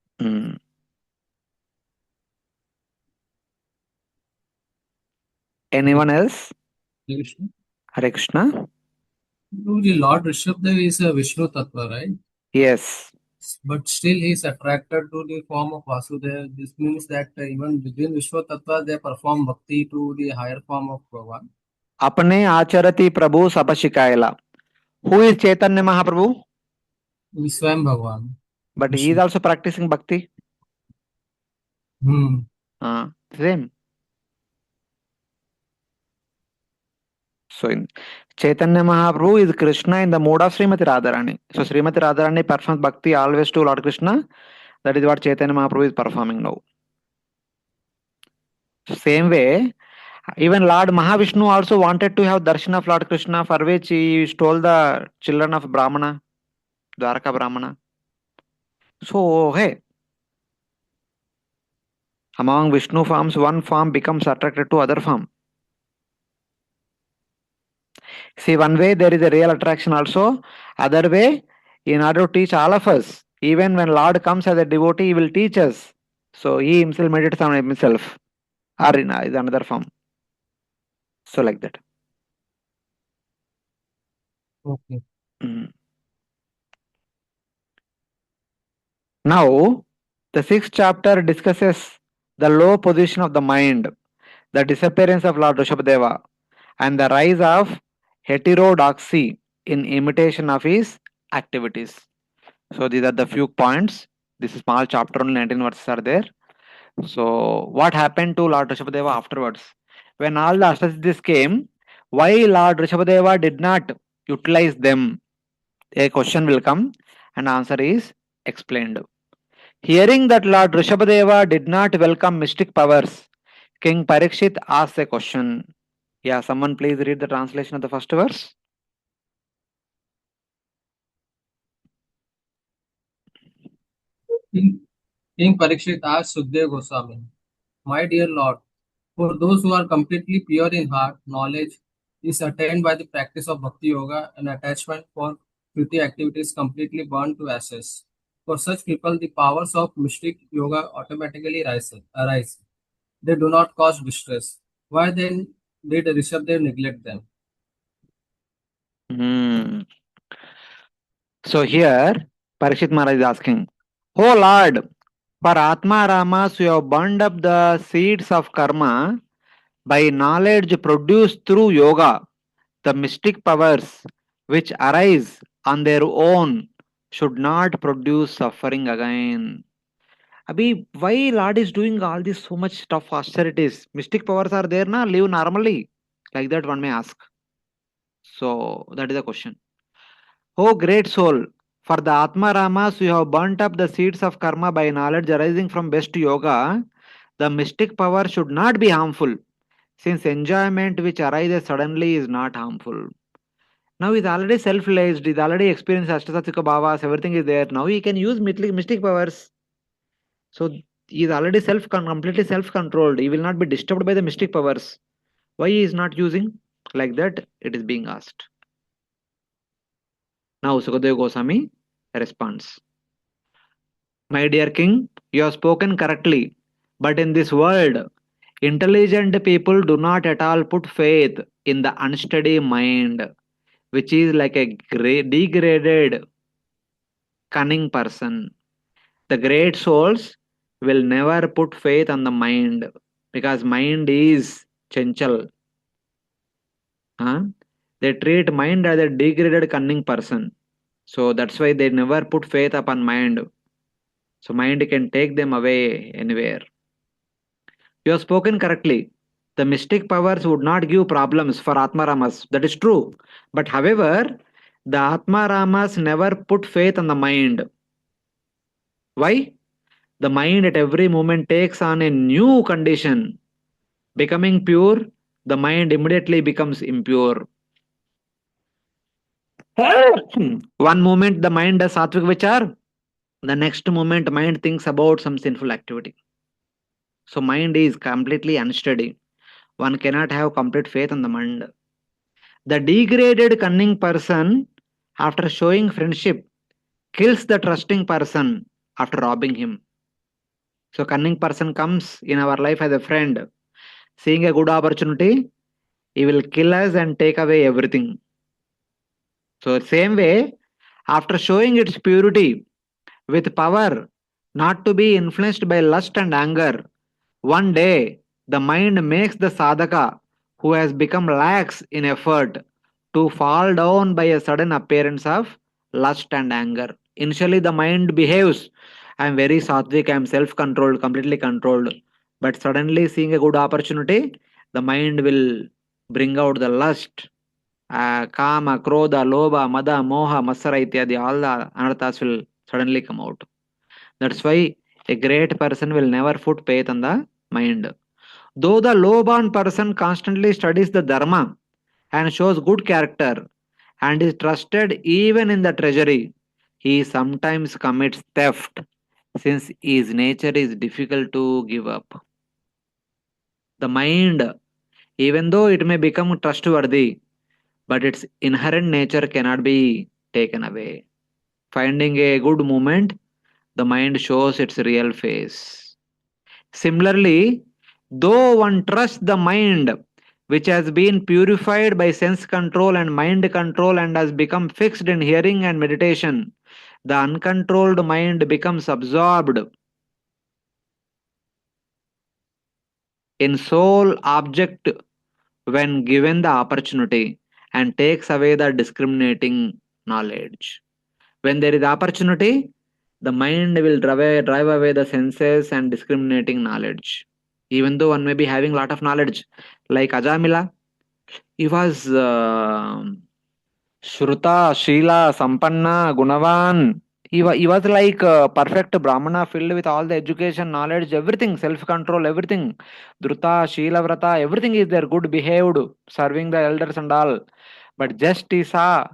Anyone else?
Krishna.
Hare Krishna.
Lord Rishabdev is a Vishnu Tattva, right?
Yes.
But still he is attracted to the form of Vasudeva. This means that even within Vishnu Tattva they perform bhakti to the higher form of Bhagavan.
Apne acharati Prabhu sapashikaila. Who is Chaitanya Mahaprabhu?
Swayam Bhagavan.
But he is also practicing bhakti. Same. So in Chaitanya Mahaprabhu is Krishna in the mode of Srimati Radharani. So Srimati Radharani performs bhakti always to Lord Krishna. That is what Chaitanya Mahaprabhu is performing now. Same way, even Lord Mahavishnu also wanted to have darshan of Lord Krishna, for which he stole the children of Brahmana, Dwaraka Brahmana. So, hey, among Vishnu forms, one form becomes attracted to other form. See, one way there is a real attraction also. Other way, in order to teach all of us, even when Lord comes as a devotee, he will teach us. So he himself meditates on himself, or in is another form. So like that.
Okay.
Now, the 6th chapter discusses the low position of the mind, the disappearance of Lord Vrushabhadeva, and the rise of heterodoxy in imitation of his activities. So these are the few points. This small chapter, only 19 verses are there. So what happened to Lord Vrushabhadeva afterwards? When all the Astasiddhis came, why Lord Vrushabhadeva did not utilize them? A question will come and answer is explained. Hearing that Lord Vrushabhadeva did not welcome mystic powers, King Parikshit asks a question. Yeah, someone please read the translation of the first verse.
King Parikshit asked Sukdev Goswami, "My dear Lord, for those who are completely pure in heart, knowledge is attained by the practice of Bhakti Yoga and attachment for fruity activities completely burned to ashes. For such people, the powers of mystic yoga automatically arise. They do not cause distress. Why then did Rishabdev neglect them?"
So here, Parikshit Maharaj is asking, "Oh Lord, for Atma Ramas, you have burned up the seeds of karma by knowledge produced through yoga. The mystic powers which arise on their own should not produce suffering again." Abhi, why Lord is doing all this so much tough austerities? Mystic powers are there, na? Live normally. Like that one may ask. So that is the question. Oh great soul, for the Atma Ramas, you have burnt up the seeds of karma by knowledge arising from best yoga. The mystic power should not be harmful, since enjoyment which arises suddenly is not harmful. Now he's already self-realized, he's already experienced Ashtasattva Bhavas, everything is there. Now he can use mystic powers. So he is already completely self-controlled. He will not be disturbed by the mystic powers. Why he is not using? Like that, it is being asked. Now Sukadeva Goswami responds. My dear king, you have spoken correctly. But in this world, intelligent people do not at all put faith in the unsteady mind, which is like a degraded, cunning person. The great souls will never put faith on the mind because mind is chanchal. Huh? They treat mind as a degraded, cunning person. So that's why they never put faith upon mind. So mind can take them away anywhere. You have spoken correctly. The mystic powers would not give problems for Atmaramas. That is true. But however, the Atmaramas never put faith on the mind. Why? The mind at every moment takes on a new condition. Becoming pure, the mind immediately becomes impure. One moment the mind does sattvic vichar, the next moment mind thinks about some sinful activity. So mind is completely unsteady. One cannot have complete faith on the mind. The degraded cunning person, after showing friendship, kills the trusting person after robbing him. So cunning person comes in our life as a friend. Seeing a good opportunity, he will kill us and take away everything. So same way, after showing its purity with power, not to be influenced by lust and anger, one day the mind makes the sadhaka who has become lax in effort to fall down by a sudden appearance of lust and anger. Initially the mind behaves, I am very sattvic, I am self-controlled, completely controlled. But suddenly seeing a good opportunity, the mind will bring out the lust, kama, krodha, lobha, mada, moha, masara ityadi, all the anarthas will suddenly come out. That's why a great person will never put faith on the mind. Though the low-born person constantly studies the dharma and shows good character and is trusted even in the treasury, he sometimes commits theft since his nature is difficult to give up. The mind, even though it may become trustworthy, but its inherent nature cannot be taken away. Finding a good moment, the mind shows its real face. Similarly, though one trusts the mind, which has been purified by sense control and mind control and has become fixed in hearing and meditation, the uncontrolled mind becomes absorbed in sole object when given the opportunity and takes away the discriminating knowledge. When there is opportunity, the mind will drive away the senses and discriminating knowledge. Even though one may be having lot of knowledge, like Ajamila, he was Shruta, Sheila, Sampanna, Gunavan. He was like perfect Brahmana filled with all the education, knowledge, everything, self-control, everything. Dhruta, Sheila, Vrata, everything is there, good behaved, serving the elders and all. But just he saw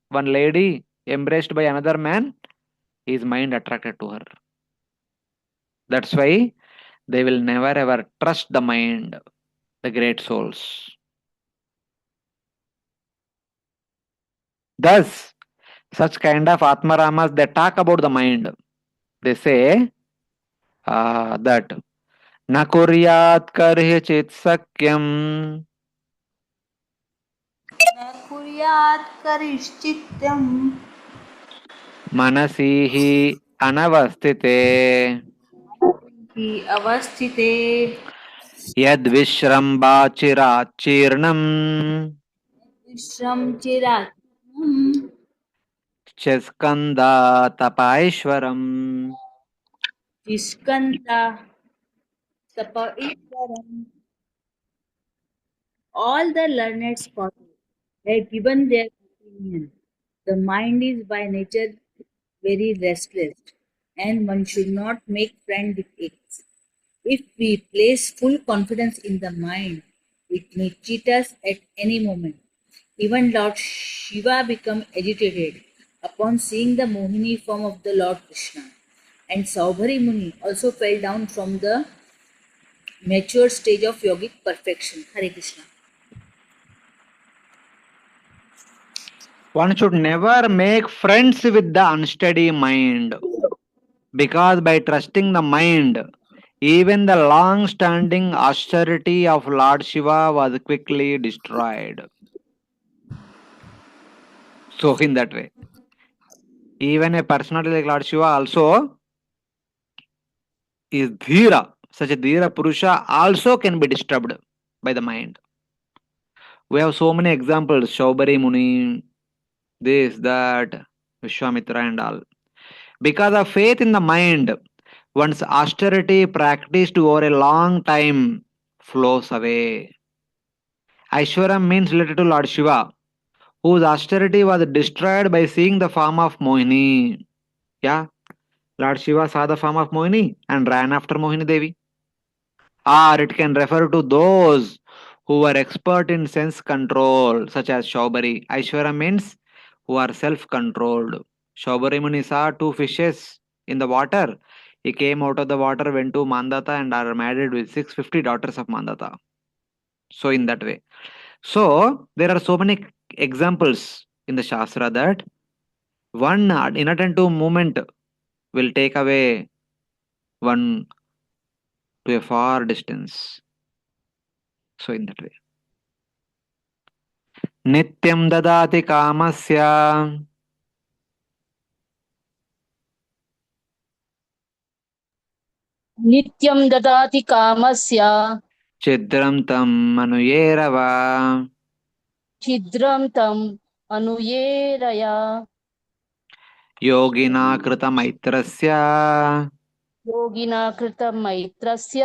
one lady embraced by another man, his mind attracted to her. That's why they will never ever trust the mind, the great souls. Thus, such kind of Atmaramas, they talk about the mind. They say that Na kuryat karhi chit sakyam
न कुर्यात् करिश्चित्तम्
manasi hi anavastite
हि अवस्थिते
yad vishramba chirachirnam
विश्रम चिरात्
cheskanda tapaishwaram.
Tiskanda Tapa Ishwaram. All the learned scholars have given their opinion. The mind is by nature very restless, and one should not make friend with it. If we place full confidence in the mind, it may cheat us at any moment. Even Lord Shiva became agitated upon seeing the Mohini form of the Lord Krishna. And Saubhari Muni also fell down from the mature stage of yogic perfection. Hare Krishna.
One should never make friends with the unsteady mind, because by trusting the mind, even the long standing austerity of Lord Shiva was quickly destroyed. So, in that way, even a personality like Lord Shiva also is Dhira. Such a Dhira Purusha also can be disturbed by the mind. We have so many examples: Shaubari Muni, this, that, Vishwamitra, and all. Because of faith in the mind, one's austerity practiced over a long time flows away. Aishwaram means related to Lord Shiva, whose austerity was destroyed by seeing the form of Mohini. Yeah, Lord Shiva saw the form of Mohini and ran after Mohini Devi. Or it can refer to those who were expert in sense control, such as Shaubari. Aishwara means who are self controlled. Shaubari Muni saw two fishes in the water. He came out of the water, went to Mandata, and are married with 650 daughters of Mandata. So, in that way. So, there are so many examples in the Shastra that one inattentive movement will take away one to a far distance. So, in that way. नित्यं ददाति कामस्य
नित्यं ददाति कामस्य
छिद्रं तम् अनुयेरव
छिद्रं तम् अनुयेरया
योगिना कृतमैत्रस्य
योगिना कृतं मैत्रस्य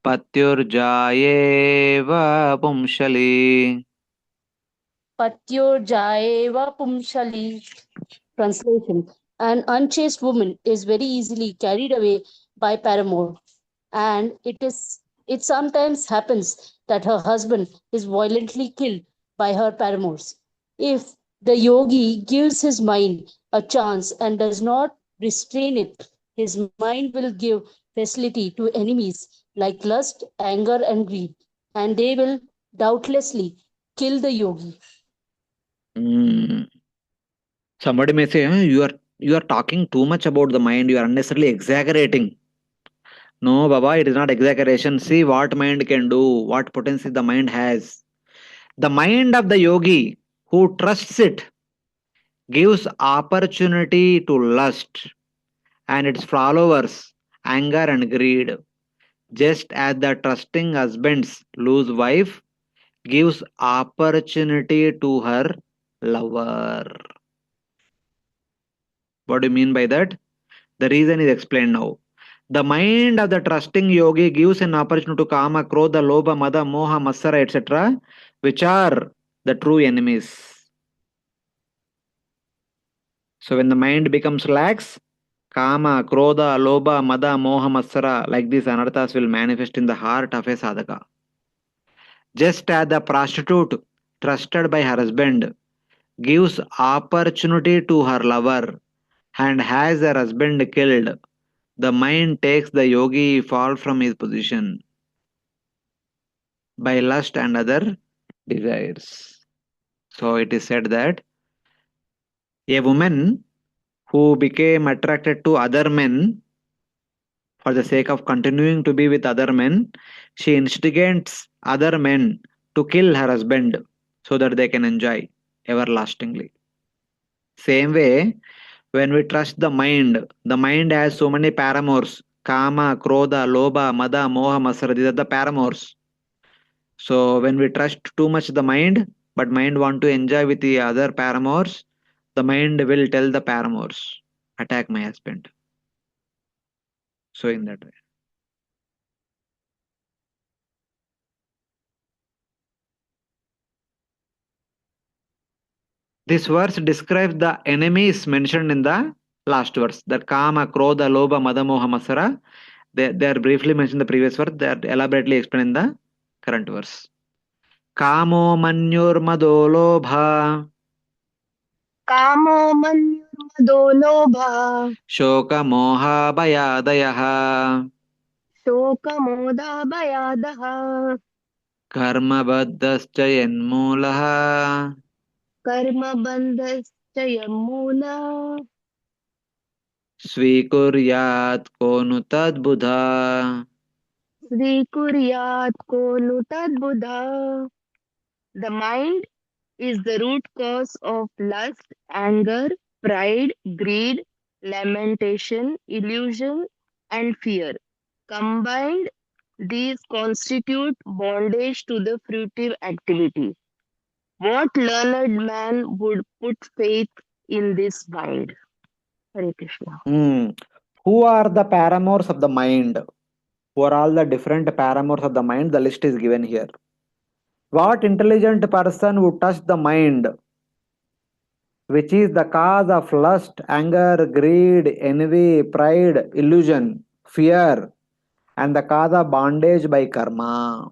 पत्युर्जायेव पुंशली.
पत्योर्जायेव पुंसली. Translation: an unchaste woman is very easily carried away by paramour, and it sometimes happens that her husband is violently killed by her paramours. If the yogi gives his mind a chance and does not restrain it, his mind will give facility to enemies like lust, anger, and greed, and they will doubtlessly kill the yogi.
Somebody may say, you are talking too much about the mind, you are unnecessarily exaggerating. No, Baba, it is not exaggeration. See what mind can do, what potency the mind has. The mind of the yogi who trusts it gives opportunity to lust and its followers anger and greed, just as the trusting husband's loose wife gives opportunity to her lover. What do you mean by that? The reason is explained now. The mind of the trusting yogi gives an opportunity to kama, krodha, lobha, mada, moha, matsara, etc., which are the true enemies. So when the mind becomes lax, kama, krodha, lobha, mada, moha, matsara, like these anarthas will manifest in the heart of a sadhaka. Just as the prostitute trusted by her husband gives opportunity to her lover and has her husband killed, the mind takes the yogi fall from his position by lust and other desires. So it is said that a woman who became attracted to other men for the sake of continuing to be with other men, she instigates other men to kill her husband so that they can enjoy everlastingly. Same way, when we trust the mind has so many paramours: kama, krodha, lobha, mada, moha, masara. These are the paramours. So when we trust too much the mind, but mind want to enjoy with the other paramours, the mind will tell the paramours, attack my husband. So in that way. This verse describes the enemies mentioned in the last verse. That kama, krodha, lobha, mada, moha, masara. They are briefly mentioned in the previous verse. They are elaborately explained in the current verse. कामो मन्युर्मदो लोभः
कामो मन्युर्मदो लोभः
शोकमोहाभयादयः
शोकमोदाभयादः
कर्मबद्धश्च यन्मूलः
कर्मबन्धश्च यन्मूलः
स्वीकुर्यात् को नु तद्बुधा
स्वीकुर्यात् को नु तद्बुधा. The mind is the root cause of lust, anger, pride, greed, lamentation, illusion, and fear. Combined, these constitute bondage to the fruitive activity. What learned man would put faith in this mind? Hare Krishna.
Who are the paramours of the mind? Who are all the different paramours of the mind? The list is given here. What intelligent person would touch the mind, which is the cause of lust, anger, greed, envy, pride, illusion, fear, and the cause of bondage by karma?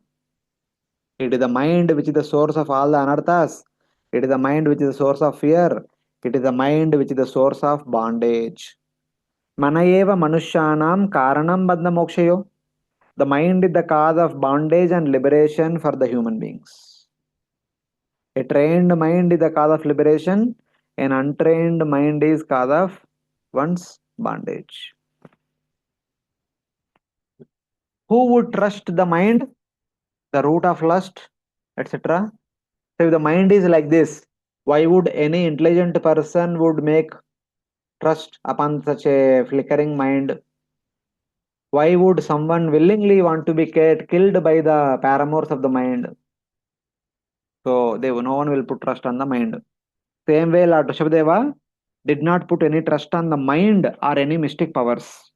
It is the mind which is the source of all the anarthas. It is the mind which is the source of fear. It is the mind which is the source of bondage. Manayeva Manushanam Karanam Bandha Mokshayo. The mind is the cause of bondage and liberation for the human beings. A trained mind is the cause of liberation. An untrained mind is cause of one's bondage. Who would trust the mind? The root of lust, etc. So if the mind is like this, why would any intelligent person would make trust upon such a flickering mind? Why would someone willingly want to be killed by the paramours of the mind? So no one will put trust on the mind. Same way, Lord Vrushabhadeva did not put any trust on the mind or any mystic powers.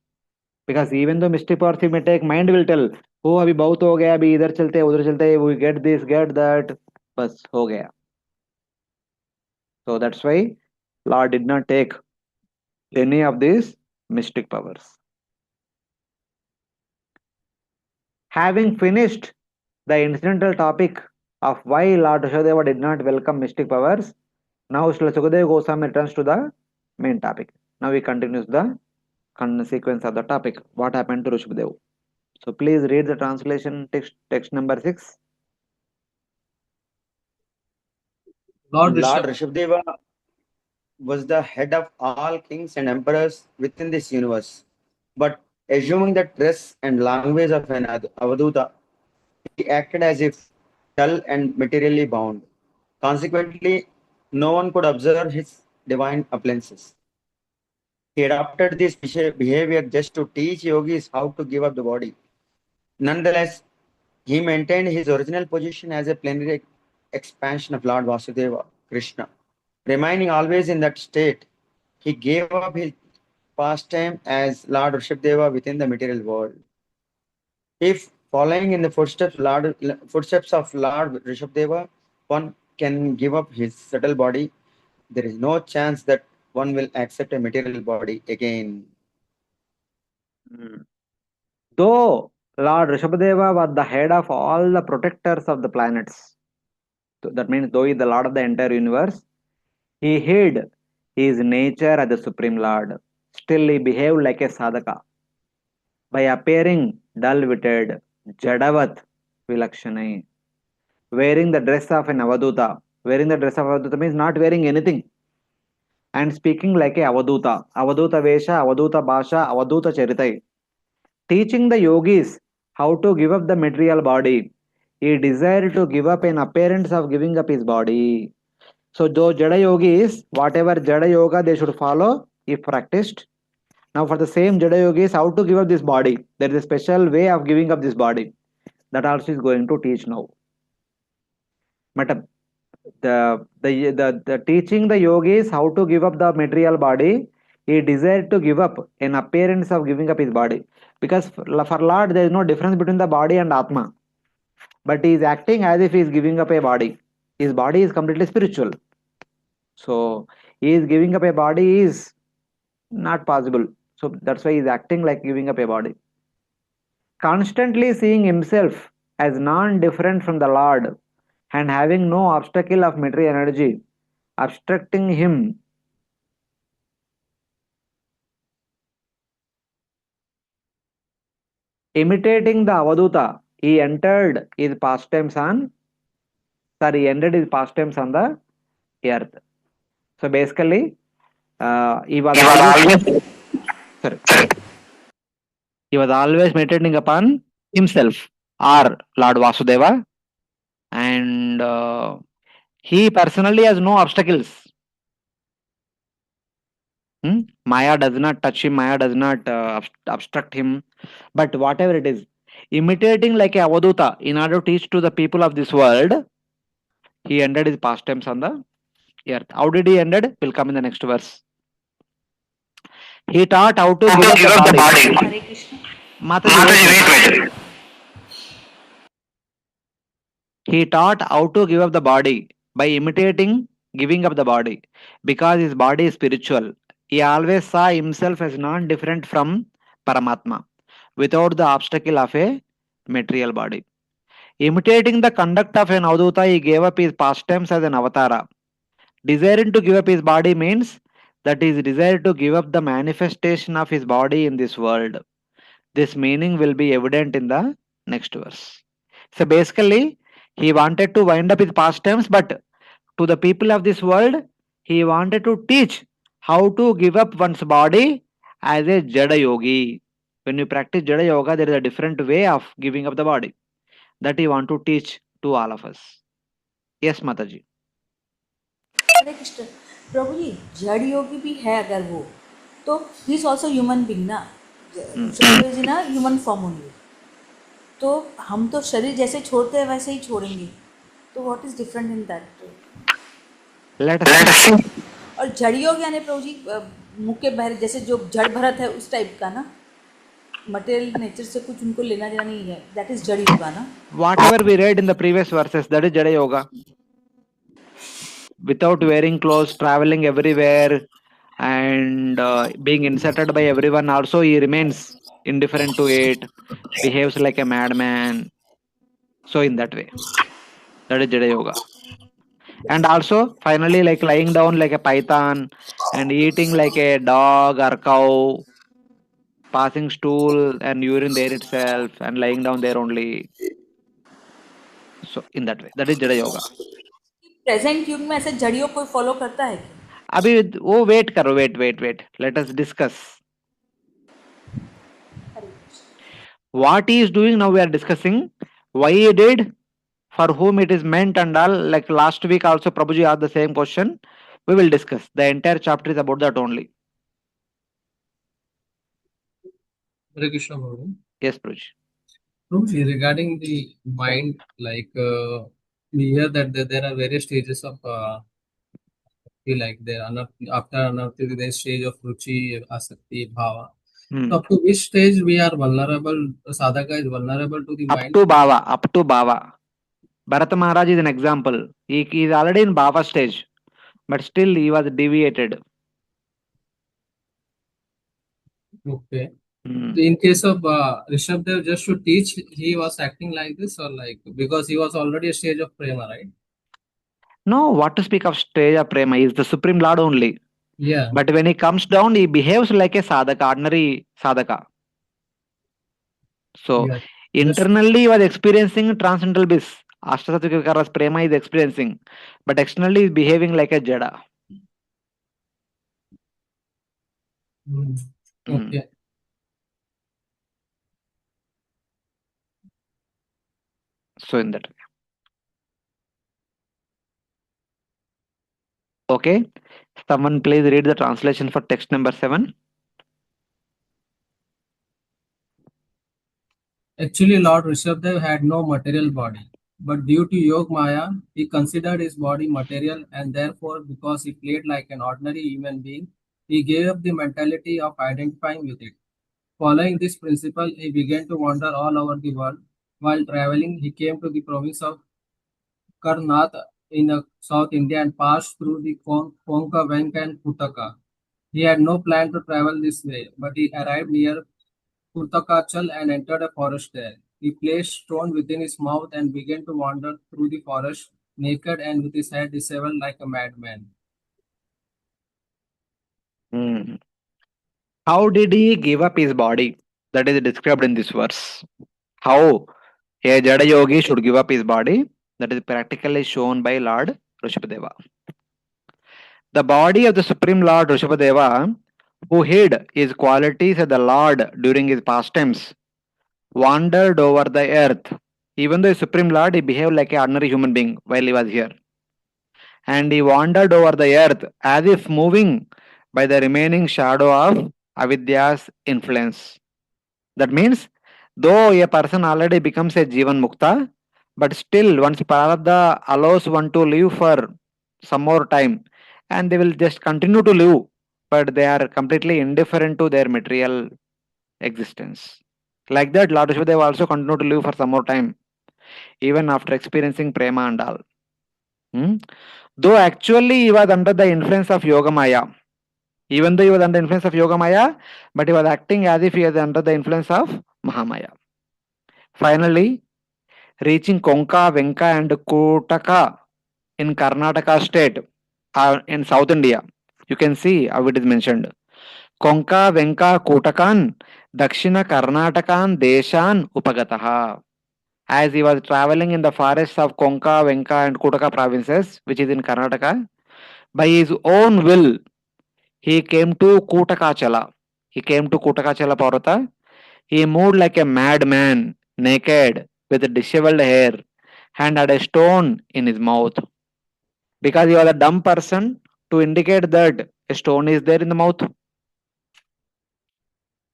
Because even though mystic powers he may take, mind will tell, oh, abhi bahut ho gaya, abhi idhar chalte, udhar chalte, we get this, get that, bas ho gaya. So that's why Lord did not take any of these mystic powers. Having finished the incidental topic of why Lord Vrushabhadeva did not welcome mystic powers, now Srila Sukadeva Goswami returns to the main topic. Now he continues the sequence of the topic. What happened to Vrushabhadeva? So please read the translation text number 6.
Lord
Lord
Rishabh,
Rishabhdeva was the head of all kings and emperors within this universe. But assuming the dress and language of an Avaduta, he acted as if dull and materially bound. Consequently, no one could observe his divine appearances. He adopted this behavior just to teach yogis how to give up the body. Nonetheless, he maintained his original position as a plenary expansion of Lord Vasudeva, Krishna. Remaining always in that state, he gave up his pastime as Lord Vrushabhadeva within the material world. If following in the footsteps of Lord Vrushabhadeva, one can give up his subtle body, there is no chance that one will accept a material body again.
Though Lord Rishabhadeva was the head of all the protectors of the planets, so that means though he is the Lord of the entire universe, he hid his nature as the Supreme Lord. Still he behaved like a sadhaka by appearing dull-witted, Jadavat Vilakshanai, wearing the dress of an Avaduta. Wearing the dress of Avaduta means not wearing anything and speaking like a Avaduta. Avaduta Vesha, Avaduta Bhasha, Avaduta Charitai. Teaching the yogis how to give up the material body. He desired to give up an appearance of giving up his body. So those Jada yogis, whatever Jada yoga they should follow if practiced. Now for the same Jada yogis, how to give up this body. There is a special way of giving up this body. That also is going to teach now. But the teaching the yogis how to give up the material body, he desired to give up an appearance of giving up his body. Because for Lord, there is no difference between the body and Atma. But he is acting as if he is giving up a body. His body is completely spiritual. So he is giving up a body is not possible. So that's why he is acting like giving up a body. Constantly seeing himself as non-different from the Lord, and having no obstacle of material energy obstructing him, imitating the Avaduta, he entered his pastimes on, sorry, he ended his pastimes on the earth. So basically, he was always, sorry, he was always meditating upon himself, or Lord Vasudeva, and he personally has no obstacles. Maya does not touch him, Maya does not obstruct him, but whatever it is, imitating like a Avaduta in order to teach to the people of this world, he ended his pastimes on the earth. How did he ended? Will come in the next verse. He taught how to give up the body.
Hare Krishna.
Mataji, wait. He taught how to give up the body by imitating giving up the body because his body is spiritual. He always saw himself as non different from Paramatma without the obstacle of a material body. Imitating the conduct of an Avaduta, he gave up his pastimes as an avatara. Desiring to give up his body means that he desired to give up the manifestation of his body in this world. This meaning will be evident in the next verse. So basically, he wanted to wind up his pastimes, but to the people of this world, he wanted to teach how to give up one's body as a Jada yogi. When you practice Jada yoga, there is a different way of giving up the body that he want to teach to all of us. Yes, Mataji.
हरे कृष्ण प्रभु जी जड़ योगी भी है अगर वो तो he is also human being ना is in human form only तो हम तो शरीर जैसे छोड़ते हैं वैसे ही छोड़ेंगे तो what is different in that
Let us see.
और जड़ योग यानी प्रभु जी मुख के बहरे जैसे जो जड़ भरत है उस टाइप का ना मटेरियल नेचर से कुछ उनको लेना देना नहीं है दैट इज जड़ योगा ना
Whatever we read in the previous verses, that is Jada yoga. Without wearing clothes, traveling everywhere, and being insulted by everyone, also he remains indifferent to it, behaves like a madman. So in that way, that is Jada yoga. And also finally, like lying down like a python and eating like a dog or cow, passing stool and urine there itself and lying down there only. So in that way, that is Jada yoga.
Present युग में ऐसे जड़ योग कोई follow करता है क्या
अभी वो वेट करो, wait, let us discuss. What he is doing now, we are discussing why he did, for whom it is meant, and all. Like last week also Prabhuji asked the same question. We will discuss. The entire chapter is about that only.
Hare Krishna, Prabhu.
Yes, Prabhuji.
Prabhuji, regarding the mind, like we hear that there are various stages of like there after anartha there is stage of ruchi, asakti, bhava. So up to which stage we are vulnerable? Sadhaka is vulnerable to the mind.
Up to bhava. Bharata Maharaj is an example. He is already in bhava stage, but still he was deviated.
Okay. In case of Rishabhdev, just to teach, he was acting like this, or like because he was already a stage of prema, right?
No, what to speak of stage of prema? He is the Supreme Lord only.
Yeah.
But when he comes down, he behaves like a sadhaka, ordinary sadhaka. So
Yeah.
internally, he was experiencing transcendental bliss. Ashtasattvic Vikar's prema is experiencing, but externally, he is behaving like a jada.
Okay.
So in that way. Okay. Someone please read the translation for text number 7.
Actually, Lord Rishabhdev had no material body, but due to Yog Maya, he considered his body material, and therefore, because he played like an ordinary human being, he gave up the mentality of identifying with it. Following this principle, he began to wander all over the world. While traveling, he came to the province of Karnat in South India and passed through the Konka, Venka, and Kutaka. He had no plan to travel this way, but he arrived near Kurtakachal and entered a forest there. He placed stone within his mouth and began to wander through the forest. naked and with his head disheveled like a madman.
Hmm. How did he give up his body? That is described in this verse. How a Jada yogi should give up his body? That is practically shown by Lord Vrushabhadeva. The body of the Supreme Lord Vrushabhadeva, who hid his qualities as the Lord during his pastimes, wandered over the earth. Even though a Supreme Lord, he behaved like an ordinary human being while he was here. And he wandered over the earth as if moving by the remaining shadow of Avidya's influence. That means, though a person already becomes a Jivan Mukta, but still once Prarabdha allows one to live for some more time, and they will just continue to live, but they are completely indifferent to their material existence. Like that, Lord Vishwadeva also continue to live for some more time, even after experiencing prema and all. Hmm? Though actually he was under the influence of Yoga Maya. Even though he was under the influence of Yoga Maya, but he was acting as if he was under the influence of Mahamaya. Finally, reaching Konka, Venka and Kotaka in Karnataka state in South India. You can see how it is mentioned. Konka, Venka, Kotakan, Dakshina Karnatakan, Deshan, Upagataha. As he was traveling in the forests of Konka, Venka and Kotaka provinces, which is in Karnataka, by his own will, he came to Kotakachala. He came to Kotakachala Parvata. He moved like a madman, naked, with disheveled hair, and had a stone in his mouth. Because he was a dumb person, to indicate that a stone is there in the mouth.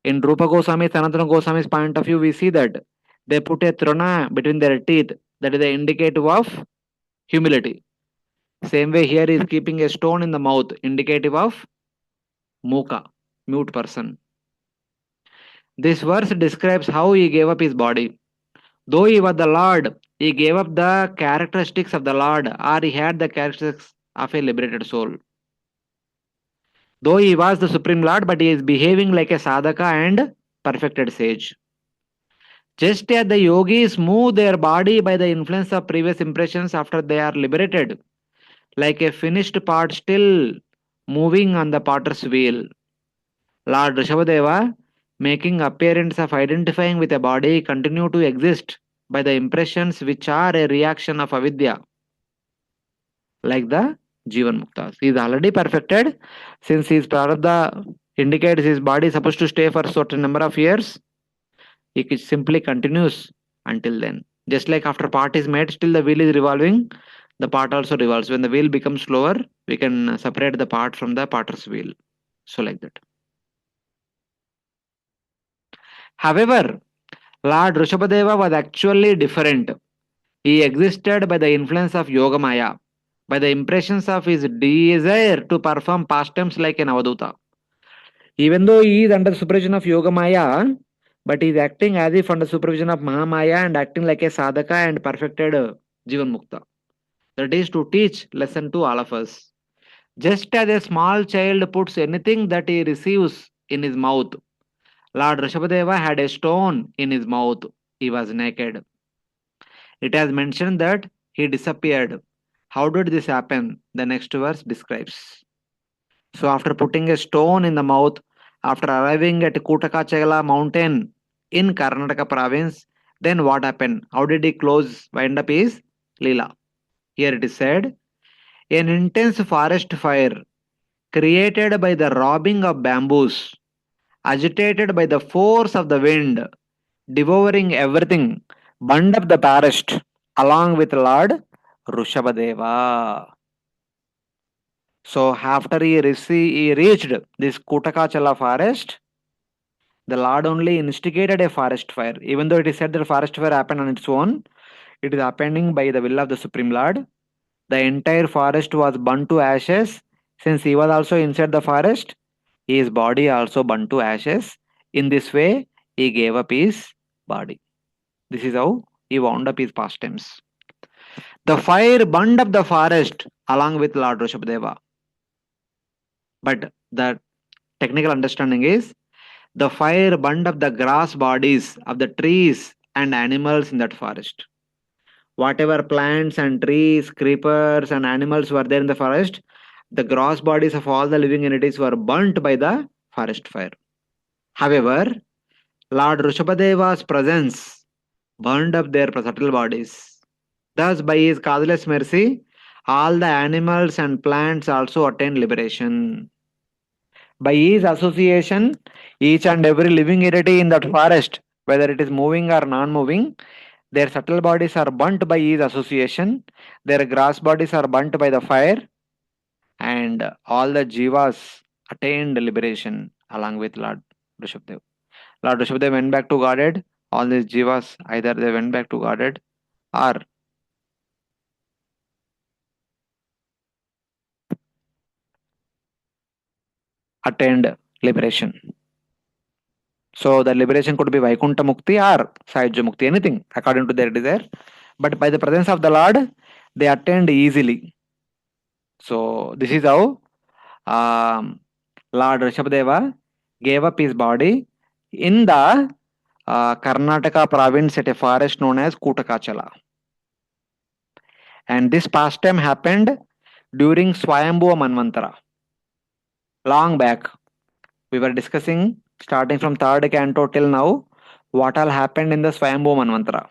In Rupa Goswami, Sanatana Goswami's point of view, we see that they put a trona between their teeth, that is the indicative of humility. Same way here is keeping a stone in the mouth, indicative of muka, mute person. This verse describes how he gave up his body. Though he was the Lord, he gave up the characteristics of the Lord, or he had the characteristics of a liberated soul. Though he was the Supreme Lord, but he is behaving like a sadhaka and perfected sage. Just as the yogis move their body by the influence of previous impressions after they are liberated, like a finished part still moving on the potter's wheel. Lord Rishabhadeva, making appearance of identifying with a body, continue to exist by the impressions which are a reaction of avidya, like the Jivan Muktas. He is already perfected. Since his prarabdha indicates his body is supposed to stay for a certain number of years, it simply continues until then. Just like after part is made, still the wheel is revolving, the part also revolves. When the wheel becomes slower, we can separate the part from the potter's wheel. So like that. However, Lord Rishabhadeva was actually different. He existed by the influence of Yoga Maya, by the impressions of his desire to perform pastimes like an Avaduta. Even though he is under the supervision of Yoga Maya, but he is acting as if under supervision of Mahamaya and acting like a sadhaka and perfected Jivan Mukta. That is to teach lesson to all of us. Just as a small child puts anything that he receives in his mouth, Lord Rishabhadeva had a stone in his mouth. He was naked. It has mentioned that he disappeared. How did this happen? The next verse describes. So after putting a stone in the mouth, after arriving at Kutakachala mountain in Karnataka province, then what happened? How did he wind up his Leela? Here it is said, an intense forest fire created by the robbing of bamboos, agitated by the force of the wind, devouring everything, burned up the forest along with Lord Vrushabhadeva. So after he reached this Kutakachala forest, the Lord only instigated a forest fire. Even though it is said that forest fire happened on its own, it is happening by the will of the Supreme Lord. The entire forest was burnt to ashes. Since he was also inside the forest, his body also burnt to ashes. In this way, he gave up his body. This is how he wound up his pastimes. The fire burned up the forest along with Lord Rishabhadeva. But the technical understanding is the fire burned up the grass bodies of the trees and animals in that forest. Whatever plants and trees, creepers and animals were there in the forest, the gross bodies of all the living entities were burnt by the forest fire. However, Lord Vrushabhadeva's presence burned up their subtle bodies. Thus, by his causeless mercy, all the animals and plants also attained liberation. By his association, each and every living entity in that forest, whether it is moving or non-moving, their subtle bodies are burnt by his association, their gross bodies are burnt by the fire, and all the jivas attained liberation along with Lord Rishabdev. Lord Rishabdev went back to Godhead. All these jivas, either they went back to Godhead or attained liberation. So the liberation could be Vaikuntha Mukti or Sayajya Mukti, anything according to their desire. But by the presence of the Lord, they attained easily. So this is how Lord Rishabdeva gave up his body in the Karnataka province at a forest known as Kutakachala. And this pastime happened during Swayambhuva Manvantara. Long back, we were discussing starting from third canto till now what all happened in the Swayambhuva Manvantara.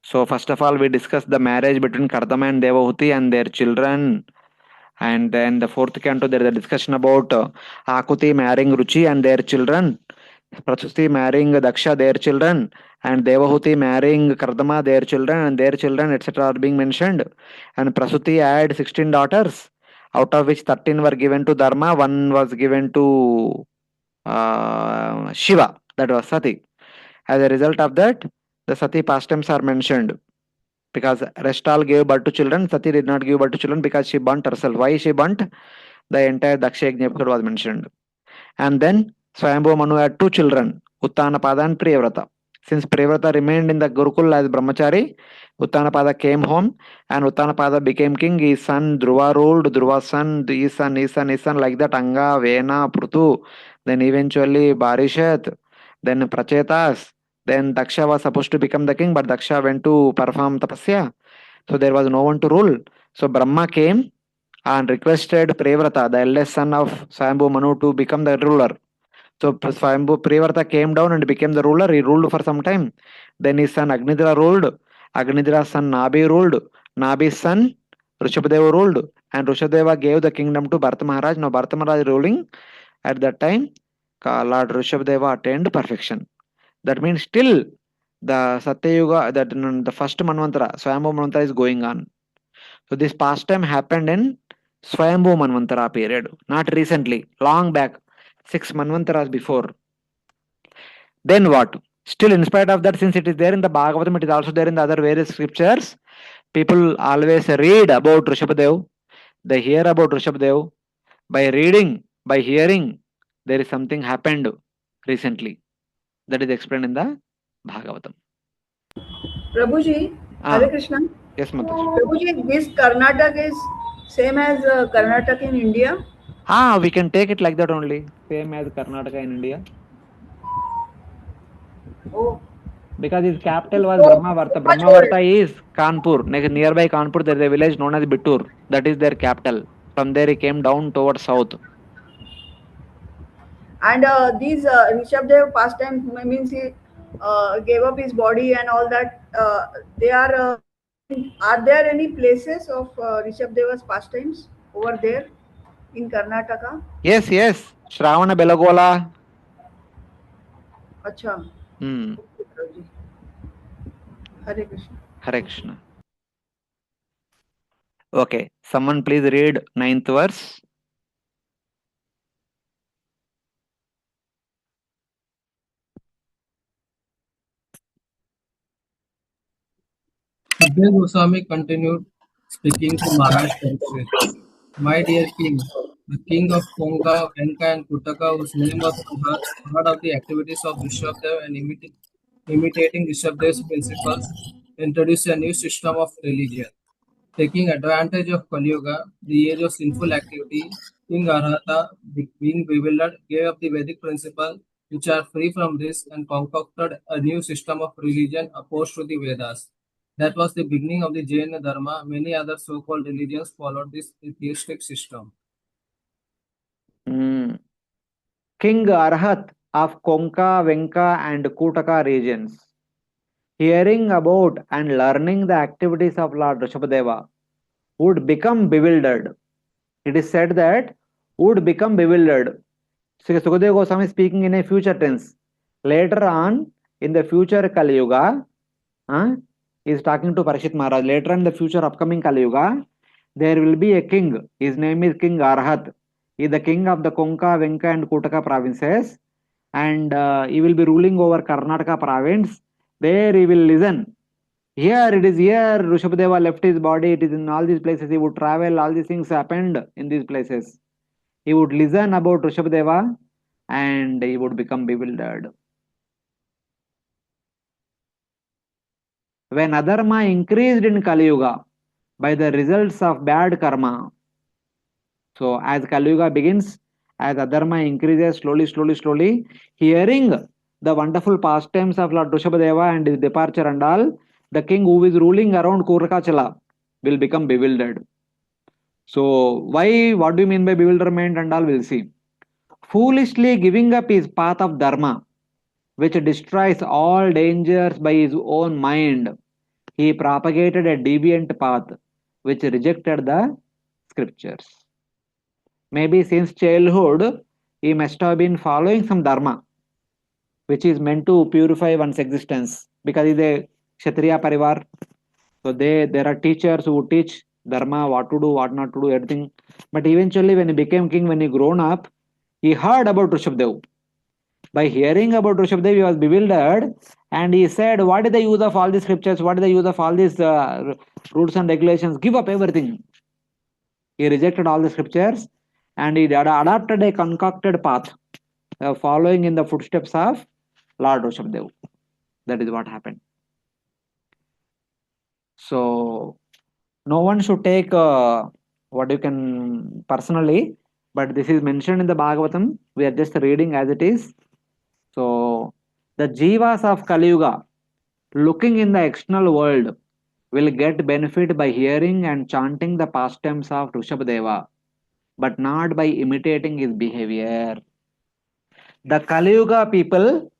So first of all, we discussed the marriage between Kardama and Devahuti and their children. And then the fourth canto, there is a discussion about Akuti marrying Ruchi and their children, Prasuti marrying Daksha, their children, and Devahuti marrying Kardama, their children, etc. are being mentioned. And Prasuti had 16 daughters, out of which 13 were given to Dharma, one was given to Shiva, that was Sati. As a result of that, the Sati pastimes are mentioned. Because rest all gave birth to children, Sati did not give birth to children because she burnt herself. Why she burnt? The entire Daksha Yajna episode was mentioned. And then Swayambhu Manu had two children, Uttanapada and Priyavrata. Since Priyavrata remained in the Gurukul as Brahmachari, Uttanapada came home and Uttanapada became king. His son Dhruva ruled, Dhruva's son, his son, like that, Anga, Vena, Prutu, then eventually Barishat, then Prachetas. Then Daksha was supposed to become the king, but Daksha went to perform tapasya. So there was no one to rule. So Brahma came and requested Priyavrata, the eldest son of Swayambhu Manu, to become the ruler. So Swayambhu Priyavrata came down and became the ruler. He ruled for some time. Then his son Agnidra ruled. Agnidra's son Nabi ruled. Nabi's son Rushabdeva ruled. And Rushabdeva gave the kingdom to Bharata Maharaj. Now Bharata Maharaj ruling. At that time, Lord Rushabdeva attained perfection. That means still the Satyayuga, that the first Manvantara, Swayambhu Manvantara is going on. So this pastime happened in Swayambhu Manvantara period, not recently, long back, 6 Manvantaras before. Then what? Still, in spite of that, since it is there in the Bhagavatam, it is also there in the other various scriptures. People always read about Vrushabhadev, they hear about Vrushabhadev. By reading, by hearing, there is something happened recently. That is explained in the Bhagavatam.
Prabhuji, Hare Krishna.
Yes, Mataji.
Prabhuji, this Karnataka is same as Karnataka in India?
We can take it like that only. Same as Karnataka in India.
Oh.
Because his capital was Brahmavarta. Brahmavarta is Kanpur. Nearby Kanpur, there is a village known as Bittur. That is their capital. From there, he came down towards south.
And these Rishabdev pastime means he gave up his body and all that. They are there any places of Rishabdeva's pastimes over there in Karnataka?
Yes. Shravana Belagola.
Acha. Hare Krishna.
Hare Krishna. Okay. Someone please read 9th verse.
Sukhdev Goswami continued speaking to Maharaj Parikshit. My dear king, the king of Konga, Venka and Kutaka, whose name was heard of the activities of Rishabdev and imitating Rishabdev's principles, introduced a new system of religion. Taking advantage of Kali Yuga, the age of sinful activity, King Arhata, being bewildered, gave up the Vedic principle which are free from this, and concocted a new system of religion opposed to the Vedas. That was the beginning of the Jaina Dharma. Many other so-called religions followed this theistic system.
King Arhat of Konka, Venka and Kutaka regions, hearing about and learning the activities of Lord Vrushabhadeva, would become bewildered. It is said that would become bewildered. Sukadeva Goswami is speaking in a future tense. Later on, in the future Kali Yuga, he is talking to Parishit Maharaj. Later in the future upcoming Kali Yuga, there will be a king. His name is King Arhat. He is the king of the Konka, Venka and Kutaka provinces, and he will be ruling over Karnataka province. There he will listen. Here it is here Rushabhadeva left his body. It is in all these places. He would travel. All these things happened in these places. He would listen about Rushabhadeva and he would become bewildered. When adharma increased in Kali Yuga by the results of bad karma, so as Kali Yuga begins, as adharma increases slowly, hearing the wonderful pastimes of Lord Rushabhadeva and his departure and all, the king who is ruling around Kurakachala will become bewildered. So why, what do you mean by bewilderment and all, we'll see. Foolishly giving up his path of dharma, which destroys all dangers by his own mind, he propagated a deviant path which rejected the scriptures. Maybe since childhood, he must have been following some dharma, which is meant to purify one's existence, because he's a Kshatriya Parivar. So there are teachers who teach dharma, what to do, what not to do, everything. But eventually, when he became king, when he grown up, he heard about Rushabhadeva. By hearing about Vrushabhadeva, he was bewildered and he said, what is the use of all these scriptures? What is the use of all these rules and regulations? Give up everything. He rejected all the scriptures and he adopted a concocted path, following in the footsteps of Lord Vrushabhadeva. That is what happened. So, no one should take what you can personally, but this is mentioned in the Bhagavatam. We are just reading as it is. So, the jivas of Kali Yuga, looking in the external world, will get benefit by hearing and chanting the pastimes of Vrushabhadeva, but not by imitating his behavior. The Kali Yuga people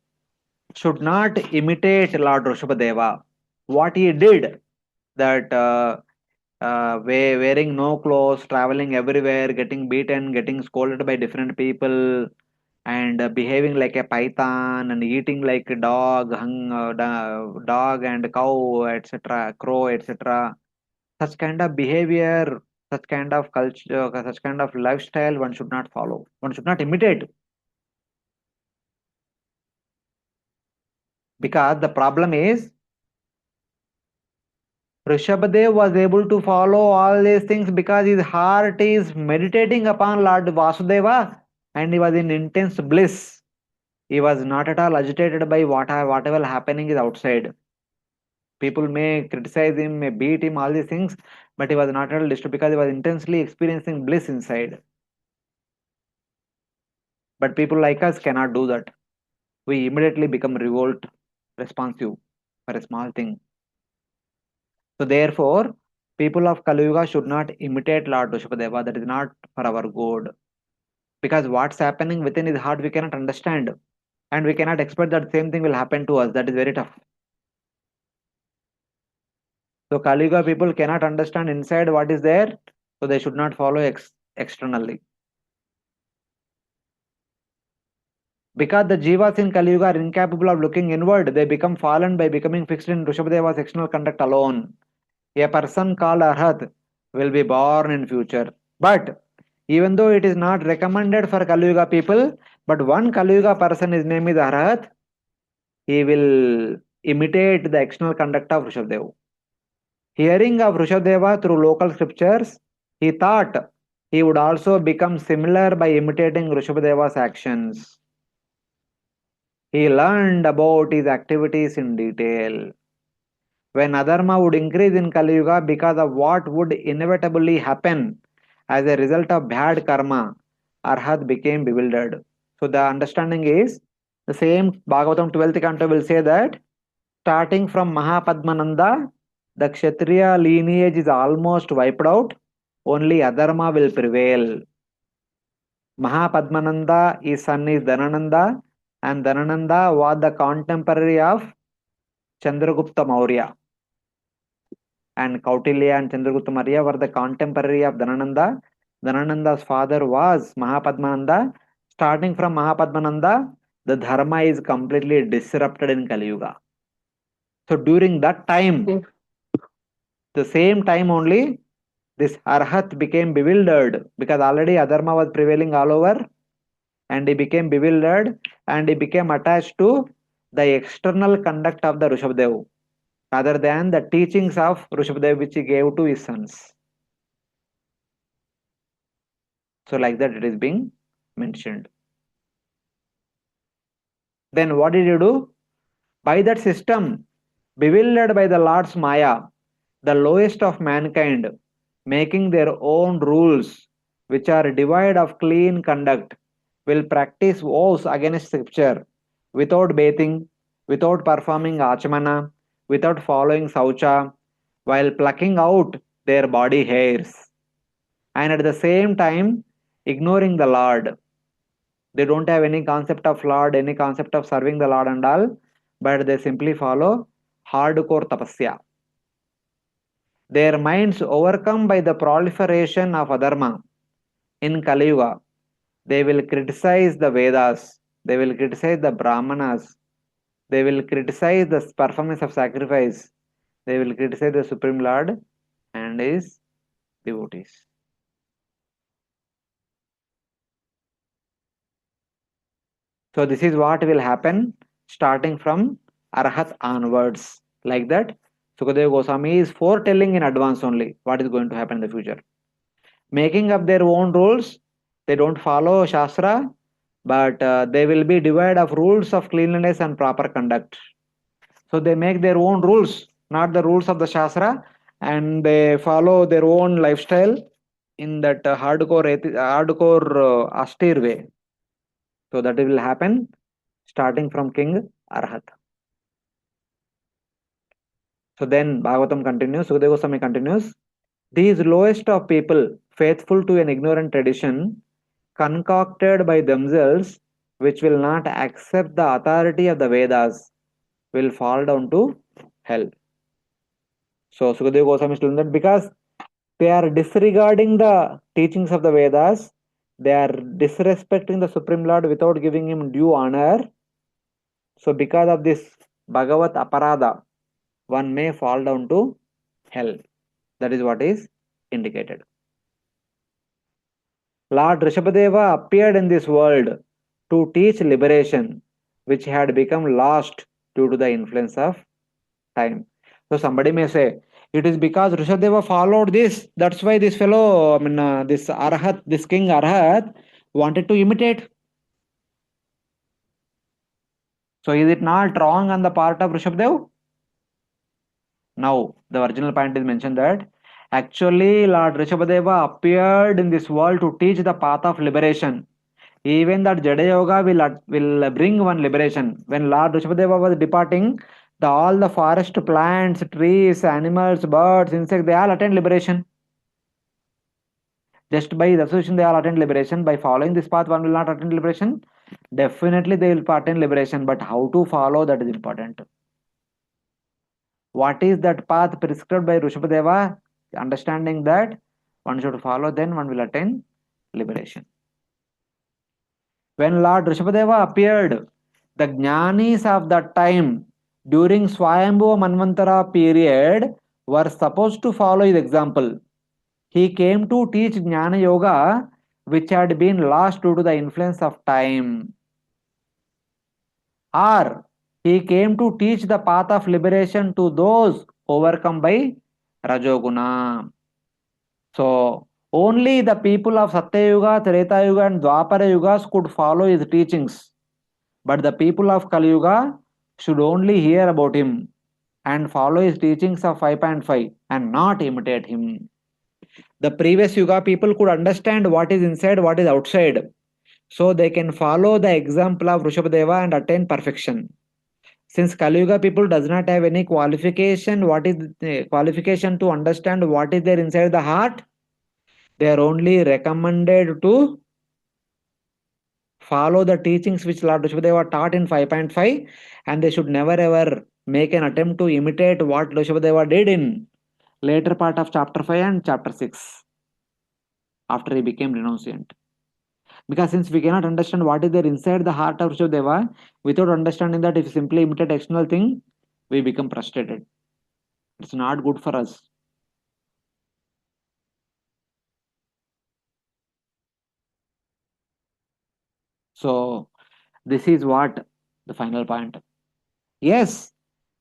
should not imitate Lord Vrushabhadeva. What he did, that wearing no clothes, traveling everywhere, getting beaten, getting scolded by different people, and behaving like a python and eating like a dog, dog and cow, etc., crow, etc. Such kind of behavior, such kind of culture, such kind of lifestyle, one should not follow. One should not imitate. Because the problem is, Rishabhadev was able to follow all these things because his heart is meditating upon Lord Vasudeva and he was in intense bliss. He was not at all agitated by whatever happening is outside. People may criticize him, may beat him, all these things, but he was not at all disturbed because he was intensely experiencing bliss inside. But people like us cannot do that. We immediately become revolt, responsive for a small thing. So therefore, people of Kali Yuga should not imitate Lord Vrushabhadeva. That is not for our good. Because what's happening within his heart we cannot understand. And we cannot expect that same thing will happen to us. That is very tough. So Kali Yuga people cannot understand inside what is there. So they should not follow externally. Because the jivas in Kali Yuga are incapable of looking inward, they become fallen by becoming fixed in Vrushabhadeva's external conduct alone. A person called Arhat will be born in future. But even though it is not recommended for Kali Yuga people, but one Kali Yuga person, his name is Arhat, he will imitate the external conduct of Vrushabhadeva. Hearing of Vrushabhadeva through local scriptures, he thought he would also become similar by imitating Vrushabhadeva's actions. He learned about his activities in detail. When adharma would increase in Kali Yuga because of what would inevitably happen as a result of bad karma, Arhat became bewildered. So the understanding is, The same Bhagavatam 12th canto will say that starting from Mahapadmananda, the Kshatriya lineage is almost wiped out. Only Adharma will prevail. Mahapadmananda, his son is Dhanananda, and Dhanananda was the contemporary of Chandragupta Maurya. And Kautilya and Chandragupta Maurya were the contemporary of Dhanananda. Dhanananda's father was Mahapadmananda. Starting from Mahapadmananda, the dharma is completely disrupted in Kali Yuga. So during that time, the same time only, this Arhat became bewildered because already Adharma was prevailing all over, and he became bewildered and he became attached to the external conduct of the Vrushabhadeva rather than the teachings of Vrushabhadeva which he gave to his sons. So like that it is being mentioned. Then what did he do? By that system, bewildered by the Lord's Maya, the lowest of mankind, making their own rules which are devoid of clean conduct, will practice vows against scripture without bathing, without performing achmana, without following saucha, while plucking out their body hairs, and at the same time ignoring the Lord. They don't have any concept of Lord, any concept of serving the Lord and all, but they simply follow hardcore tapasya. Their minds overcome by the proliferation of adharma in Kali Yuga, they will criticize the Vedas, they will criticize the Brahmanas, they will criticize the performance of sacrifice, they will criticize the Supreme Lord and his devotees. So this is what will happen starting from Arhat onwards. Like that, Sukadeva Goswami is foretelling in advance only what is going to happen in the future. Making up their own rules, they don't follow Shastra, but they will be devoid of rules of cleanliness and proper conduct. So they make their own rules, not the rules of the Shastra, and they follow their own lifestyle in that hardcore austere way. So that will happen starting from King Arhat. So then Bhagavatam continues, Sukadeva Goswami continues, these lowest of people, faithful to an ignorant tradition, concocted by themselves, which will not accept the authority of the Vedas, will fall down to hell. So Sukadeva Goswami is telling that because they are disregarding the teachings of the Vedas, they are disrespecting the Supreme Lord without giving him due honor. So because of this Bhagavat Aparada, one may fall down to hell. That is what is indicated. Lord Vrushabhadeva appeared in this world to teach liberation, which had become lost due to the influence of time. So somebody may say, it is because Vrushabhadeva followed this, that's why this fellow, this Arhat, this king Arhat wanted to imitate. So is it not wrong on the part of Vrushabhadeva? Now, the original point is mentioned that actually Lord Vrushabhadeva appeared in this world to teach the path of liberation. Even that Jadayoga will bring one liberation. When Lord Vrushabhadeva was departing, all the forest plants, trees, animals, birds, insects, they all attain liberation. Just by the association, they all attain liberation. By following this path, one will not attain liberation. Definitely, they will attain liberation. But how to follow, that is important. What is that path prescribed by Vrushabhadeva? Understanding that one should follow, then one will attain liberation. When Lord Vrushabhadeva appeared, the Jnanis of that time during Swayambhuva Manvantara period were supposed to follow his example. He came to teach Jnana Yoga, which had been lost due to the influence of time. Or he came to teach the path of liberation to those overcome by Rajoguna. So only the people of Satya Yuga, Treta Yuga and Dwapara Yugas could follow his teachings. But the people of Kali Yuga should only hear about him and follow his teachings of 5.5 and not imitate him. The previous Yuga people could understand what is inside, what is outside. so they can follow the example of Vrushabhadeva and attain perfection. Since Kali Yuga people does not have any qualification, what is the qualification to understand what is there inside the heart? They are only recommended to follow the teachings which Lord Vrushabhadeva taught in 5.5, and they should never ever make an attempt to imitate what Vrushabhadeva did in later part of chapter 5 and chapter 6 after he became renunciant. Because since we cannot understand what is there inside the heart of Vrushabhadeva, without understanding that, if you simply imitate external thing, we become frustrated. It's not good for us. So this is what the final point. Yes,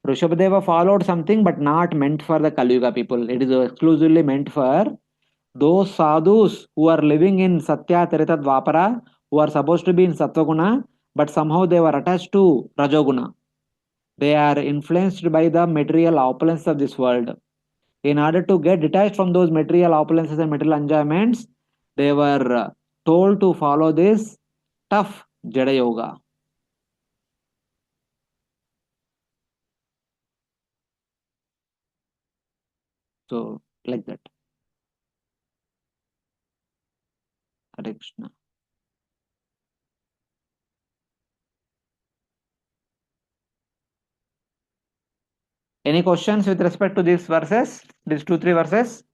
Vrushabhadeva followed something, but not meant for the Kali Yuga people. It is exclusively meant for those sadhus who are living in Satya, Treta, Dvapara, who are supposed to be in Sattva-guna, but somehow they were attached to Rajoguna. They are influenced by the material opulence of this world. In order to get detached from those material opulences and material enjoyments, they were told to follow this tough Jadayog. So, like that. Hare Krishna. Any questions with respect to these verses? These 2-3 verses?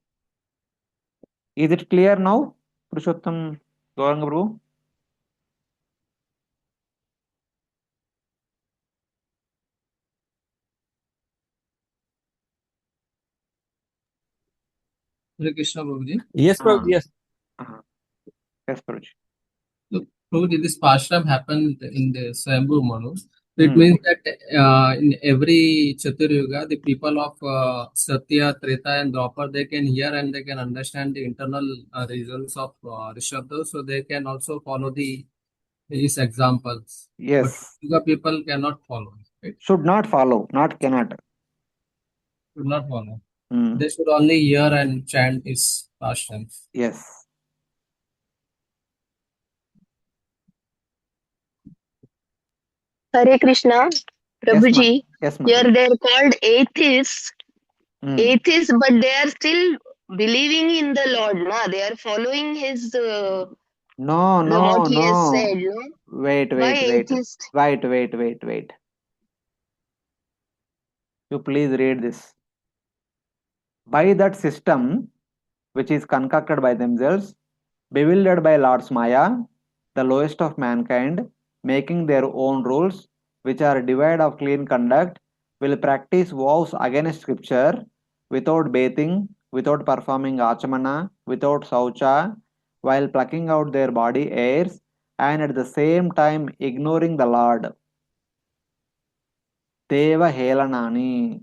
Is it clear now, Purushottam Gauranga Prabhu?
Hare Krishna, Prabhuji.
Yes, Prabhuji, yes.
Yes, Prabhuji.
So, Prabhuji, this pastime happened in the Swayambhu Manu. So it means that in every Chaturyuga, the people of Satya, Treta, and Dwapar, they can hear and they can understand the internal reasons of Rishabda, so they can also follow his examples.
Yes.
But Yuga people cannot follow. Right?
Should not follow, not cannot.
Should not follow. They should only hear and chant his pastimes.
Yes.
Hare Krishna, Prabhuji.
Yes,
Here they are called atheists. Atheists, but they are still believing in the Lord. Na? They are following his what he has said. No?
Wait. You please read this. By that system, which is concocted by themselves, bewildered by Lord's Maya, the lowest of mankind, making their own rules, which are devoid of clean conduct, will practice vows against scripture, without bathing, without performing achamana, without saucha, while plucking out their body hairs, and at the same time ignoring the Lord. Deva Helanani.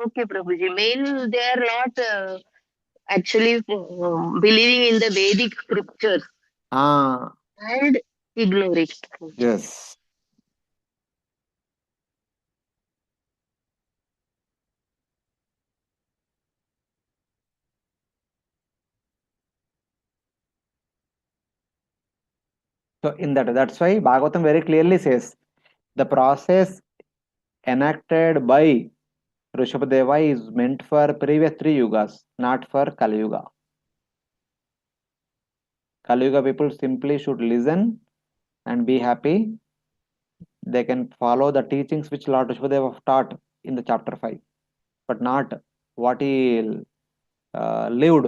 Okay, Prabhuji. Main, they are not actually believing in the Vedic scriptures and ignoring.
Yes. So in that's why Bhagavatam very clearly says the process enacted by Vrushabhadeva is meant for previous 3 yugas, not for Kali Yuga. Kali Yuga people simply should listen and be happy. They can follow the teachings which Lord Vrushabhadeva taught in the chapter 5, but not what he lived.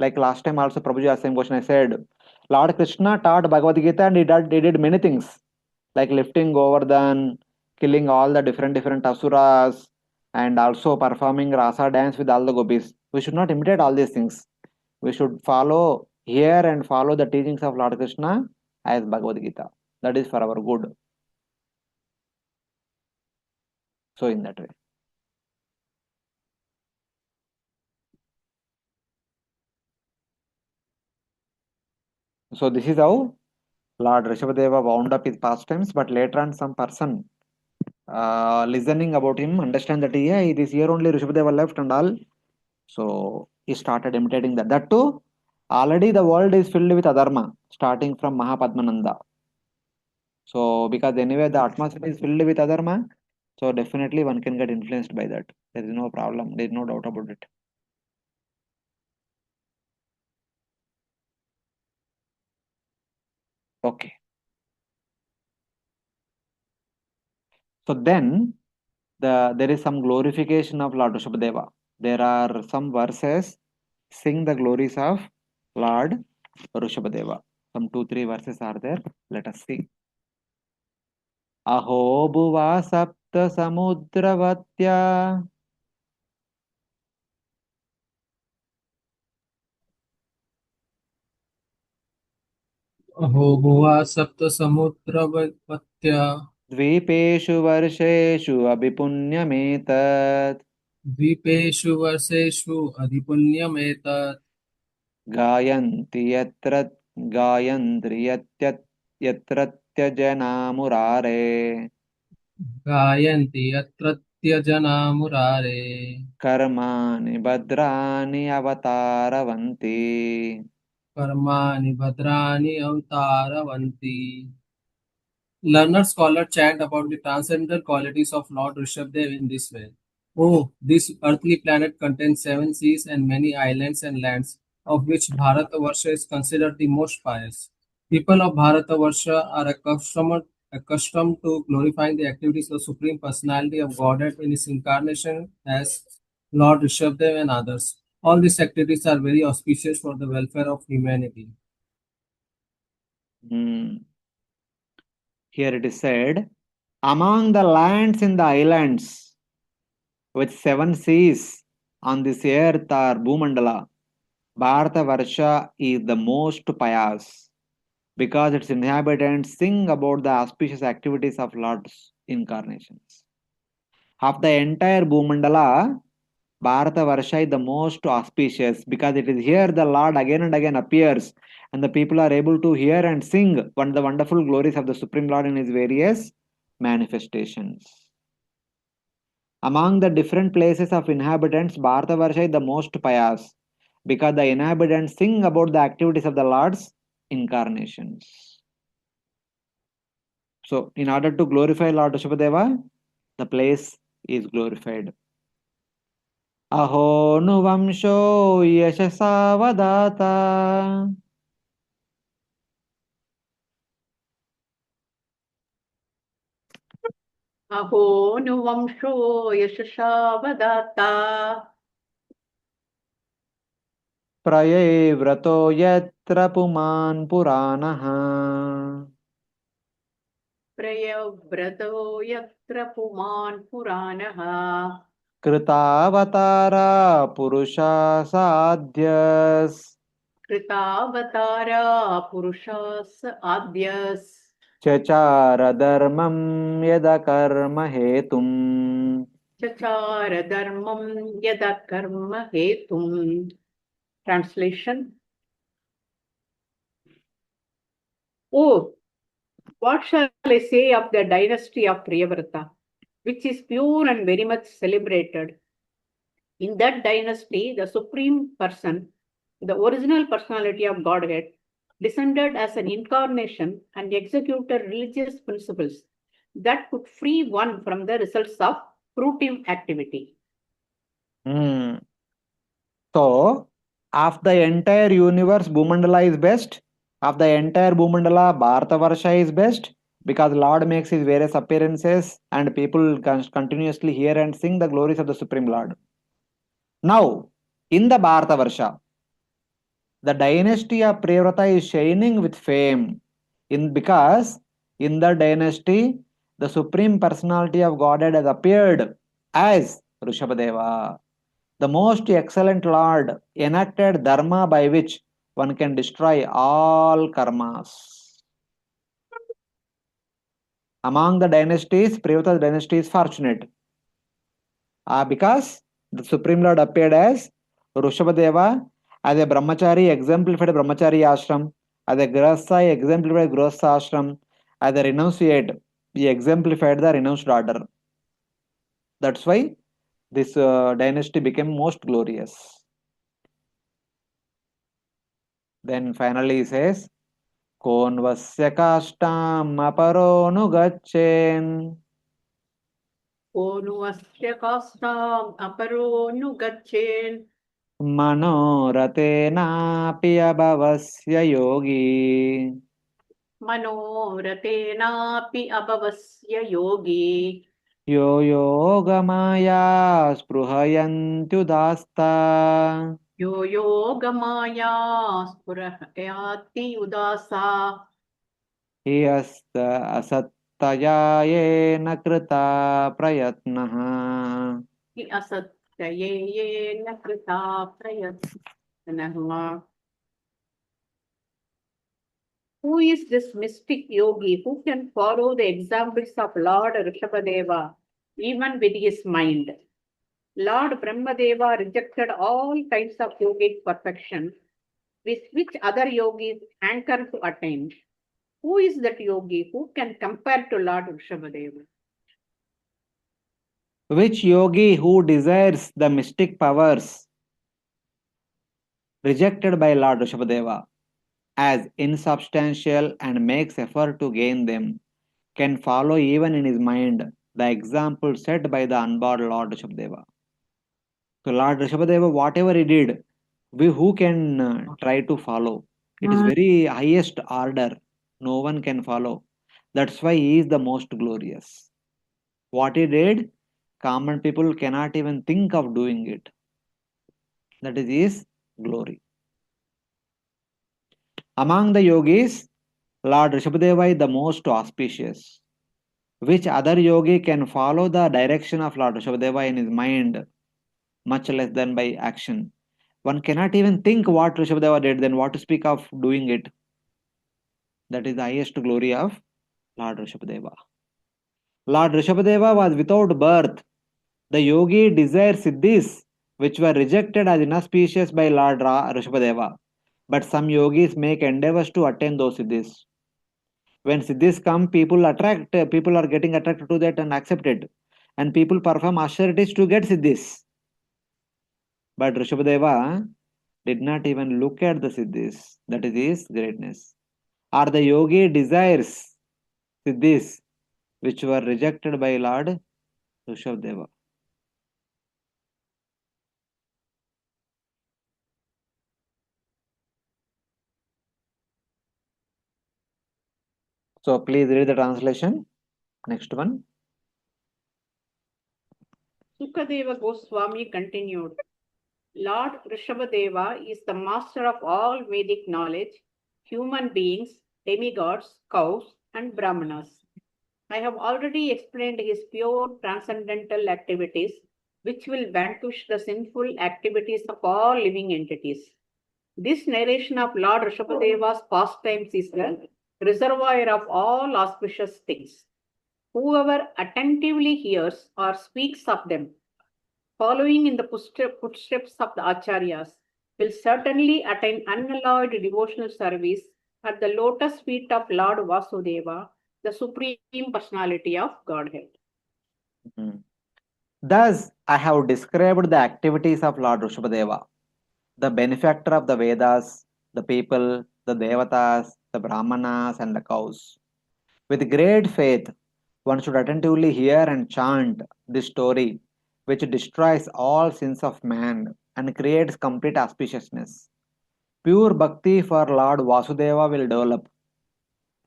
Like last time also Prabhuji asked the same question. I said, Lord Krishna taught Bhagavad Gita and he did many things, like lifting Govardhan, killing all the different asuras, and also performing rasa dance with all the gopis. We should not imitate all these things. We should follow here and follow the teachings of Lord Krishna as Bhagavad Gita. That is for our good. So in that way. So this is how Lord Rishabhadeva wound up his pastimes, but later on some person listening about him, understand that yeah, it is here only Vrushabhadeva left and all. So he started imitating that. That too, already the world is filled with adharma, starting from Mahapadmananda. So because anyway the atmosphere is filled with adharma, so definitely one can get influenced by that. There is no problem. There is no doubt about it. Okay. So then there is some glorification of Lord Vrushabhadeva. There are some verses sing the glories of Lord Vrushabhadeva. Some 2-3 verses are there. Let us see. Aho bhuva sapta samudravatya
अहो भुवा सप्त समुद्रवत्या
द्वीपेषु वर्षेषु अभिपुण्यमेतत्
द्वीपेषु वर्षेषु अधिपुण्यमेतत्
गायन्ति यत्रत्य जना मुरारे
गायन्ति यत्रत्य जना मुरारे
कर्माणि भद्राणि अवतारवन्ति
कर्माणि भद्राणि अवतारवन्ति. Learned scholars chant about the transcendental qualities of Lord Rishabdev in this way. Oh, this earthly planet contains 7 seas and many islands and lands, of which Bharatavarsha is considered the most pious. People of Bharatavarsha are accustomed to glorifying the activities of the Supreme Personality of Godhead in his incarnation as Lord Rishabdev and others. All these activities are very auspicious for the welfare of humanity.
Here it is said, among the lands in the islands with 7 seas on this earth or Bhumandala, Bharatavarsha is the most pious because its inhabitants sing about the auspicious activities of Lord's incarnations. Of the entire Bhumandala, Bharatavarsha is the most auspicious because it is here the Lord again and again appears and the people are able to hear and sing the wonderful glories of the Supreme Lord in his various manifestations. Among the different places of inhabitants, Bharatavarsha is the most pious because the inhabitants sing about the activities of the Lord's incarnations. So, in order to glorify Lord Vrushabhadeva, the place is glorified. Aho nu vamsho yashasavadata
Aho nu vamsho yashasavadata
praye vrato yatra puman puranaha
prayavrato yatra puman puranaha
कृतावतारा पुरुषा साध्यस
Kritavatara purushas adyas
चचार धर्मं यदा कर्म हेतुम
chachara dharmam yada karma hetum. Translation. Oh, what shall I say of the dynasty of Priyavrata, which is pure and very much celebrated? In that dynasty, the Supreme Person, the original personality of Godhead, descended as an incarnation and executed religious principles that could free one from the results of fruitive activity.
So, of the entire universe, Bhumandala is best. Of the entire Bhumandala, Bharatavarsha is best because Lord makes his various appearances and people continuously hear and sing the glories of the Supreme Lord. Now, in the Bharatavarsha, the dynasty of Priyavrata is shining with fame because in the dynasty, the Supreme Personality of Godhead has appeared as Vrushabhadeva. The most excellent Lord enacted dharma by which one can destroy all karmas. Among the dynasties, Priyavrata's dynasty is fortunate because the Supreme Lord appeared as Vrushabhadeva, as a brahmachari exemplified brahmachari ashram, as a grahastha exemplified grahastha ashram, as a renunciate he exemplified the renounced order. That's why this dynasty became most glorious. Then finally he says, Konvasya kashtam aparonu gachen
Konvasya kastam aparonu gachen
मनोरथेनापि अभवस्य योगी
मनोरथेनापि अभवस्य योगी
यो योगमाया स्पृहयन्त्युदास्ता
यो योगमाया स्फुरयाति उदासा
हि असत्तया येन कृता प्रयत्नः
हि असत्ययेन कृता प्रयत्नः. Who is this mystic yogi who can follow the examples of Lord Vrushabhadeva even with his mind? Lord Brahmadeva rejected all kinds of yogic perfection with which other yogis hanker to attain. Who is that yogi who can compare to Lord Vrushabhadeva?
Which yogi who desires the mystic powers rejected by Lord Vrushabhadeva as insubstantial and makes effort to gain them can follow even in his mind the example set by the unborn Lord Vrushabhadeva. So Lord Vrushabhadeva, whatever he did, we who can try to follow. It is very highest order. No one can follow. That's why he is the most glorious. What he did, common people cannot even think of doing it. That is his glory. Among the yogis, Lord Rishabhadeva is the most auspicious. Which other yogi can follow the direction of Lord Rishabhadeva in his mind, much less than by action? One cannot even think what Rishabhadeva did, then what to speak of doing it? That is the highest glory of Lord Rishabhadeva. Lord Rishabhadeva was without birth. The yogi desired siddhis, which were rejected as inauspicious by Lord Rishabhadeva. But some yogis make endeavors to attain those siddhis. When siddhis come, people are getting attracted to that and accept it. And people perform austerities to get siddhis. But Rishabhadeva did not even look at the siddhis. That is his greatness. Or the yogi desires siddhis, which were rejected by Lord Rishabhadeva. So please read the translation. Next one.
Sukadeva Goswami continued, Lord Vrushabhadeva is the master of all Vedic knowledge, human beings, demigods, cows, and brahmanas. I have already explained his pure transcendental activities, which will vanquish the sinful activities of all living entities. This narration of Lord Rishabhadeva's pastimes is the reservoir of all auspicious things. Whoever attentively hears or speaks of them, following in the footsteps of the Acharyas, will certainly attain unalloyed devotional service at the lotus feet of Lord Vasudeva, the Supreme Personality of Godhead.
Thus, I have described the activities of Lord Vrushabhadeva, the benefactor of the Vedas, the people, the Devatas, the Brahmanas, and the cows. With great faith, one should attentively hear and chant this story, which destroys all sins of man and creates complete auspiciousness. Pure bhakti for Lord Vasudeva will develop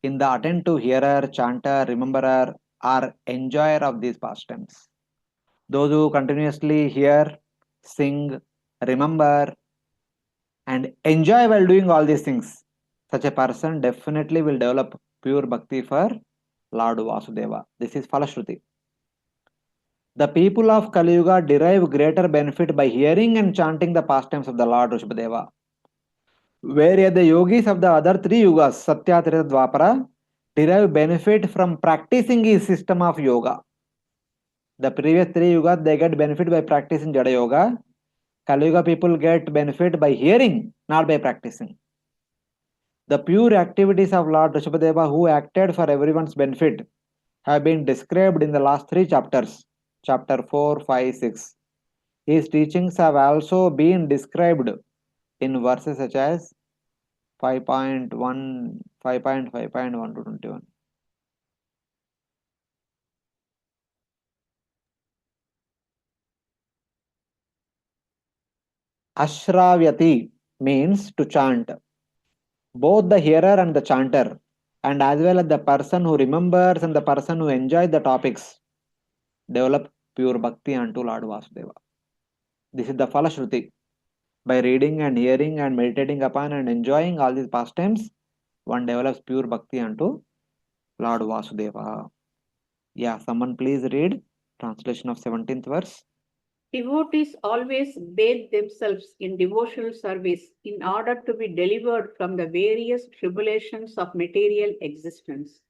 in the attentive hearer, chanter, rememberer, or enjoyer of these pastimes. Those who continuously hear, sing, remember, and enjoy while doing all these things, such a person definitely will develop pure bhakti for Lord Vasudeva. This is Falashruti. The people of Kali Yuga derive greater benefit by hearing and chanting the pastimes of the Lord Vrushabhadeva, whereas the yogis of the other three yugas, Satya, Treta, Dwapara, derive benefit from practicing his system of yoga. The previous three yugas, they get benefit by practicing Jadayog. Kali Yuga people get benefit by hearing, not by practicing. The pure activities of Lord Vrushabhadeva, who acted for everyone's benefit, have been described in the last three chapters. chapter 4, 5, 6. His teachings have also been described in verses such as 5.1, 5.5.1 to 21. Ashravyati means to chant. Both the hearer and the chanter, and as well as the person who remembers and the person who enjoys the topics, develop pure bhakti unto Lord Vasudeva. This is the Falashruti. By reading and hearing and meditating upon and enjoying all these pastimes, one develops pure bhakti unto Lord Vasudeva. Yeah, someone please read translation of 17th verse.
Devotees always bathe themselves in devotional service in order to be delivered from the various tribulations of material existence.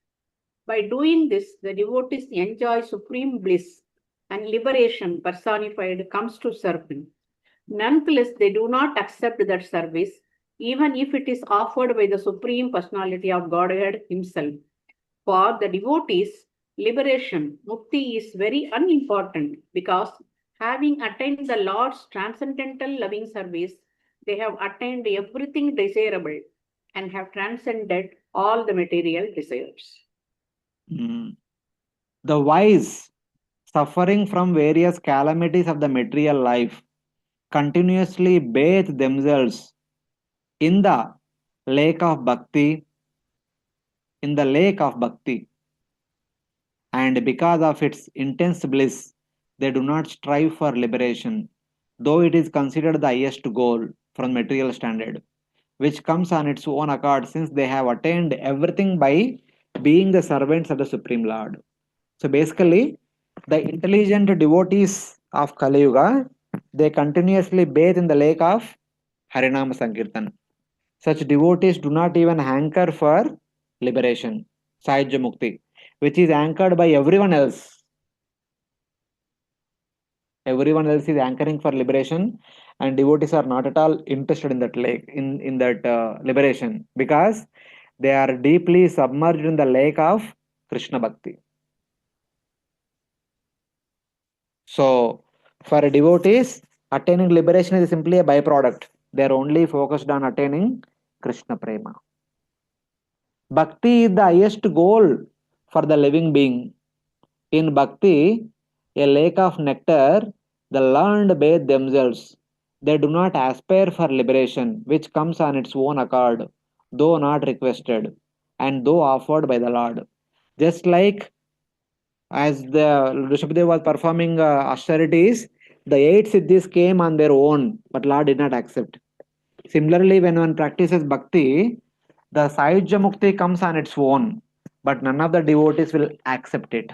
By doing this, the devotees enjoy supreme bliss and liberation personified comes to serve him. Nonetheless, they do not accept that service, even if it is offered by the Supreme Personality of Godhead Himself. For the devotees, liberation, mukti, is very unimportant because having attained the Lord's transcendental loving service, they have attained everything desirable and have transcended all the material desires.
The wise, suffering from various calamities of the material life, continuously bathe themselves in the lake of bhakti, and because of its intense bliss, they do not strive for liberation, though it is considered the highest goal from material standard, which comes on its own accord since they have attained everything by being the servants of the Supreme Lord. So basically, the intelligent devotees of Kali Yuga, they continuously bathe in the lake of Harinama Sankirtan. Such devotees do not even hanker for liberation, Sahajya Mukti, which is anchored by everyone else. Everyone else is anchoring for liberation, and devotees are not at all interested in that lake, in that liberation, because they are deeply submerged in the lake of Krishna Bhakti. So, for devotees, attaining liberation is simply a byproduct. They are only focused on attaining Krishna Prema. Bhakti is the highest goal for the living being. In Bhakti, a lake of nectar, the learned bathe themselves. They do not aspire for liberation, which comes on its own accord, though not requested, and though offered by the Lord. Just like as the Vrushabhadeva was performing austerities, the 8 siddhis came on their own, but Lord did not accept. Similarly, when one practices bhakti, the Sahajya Mukti comes on its own, but none of the devotees will accept it.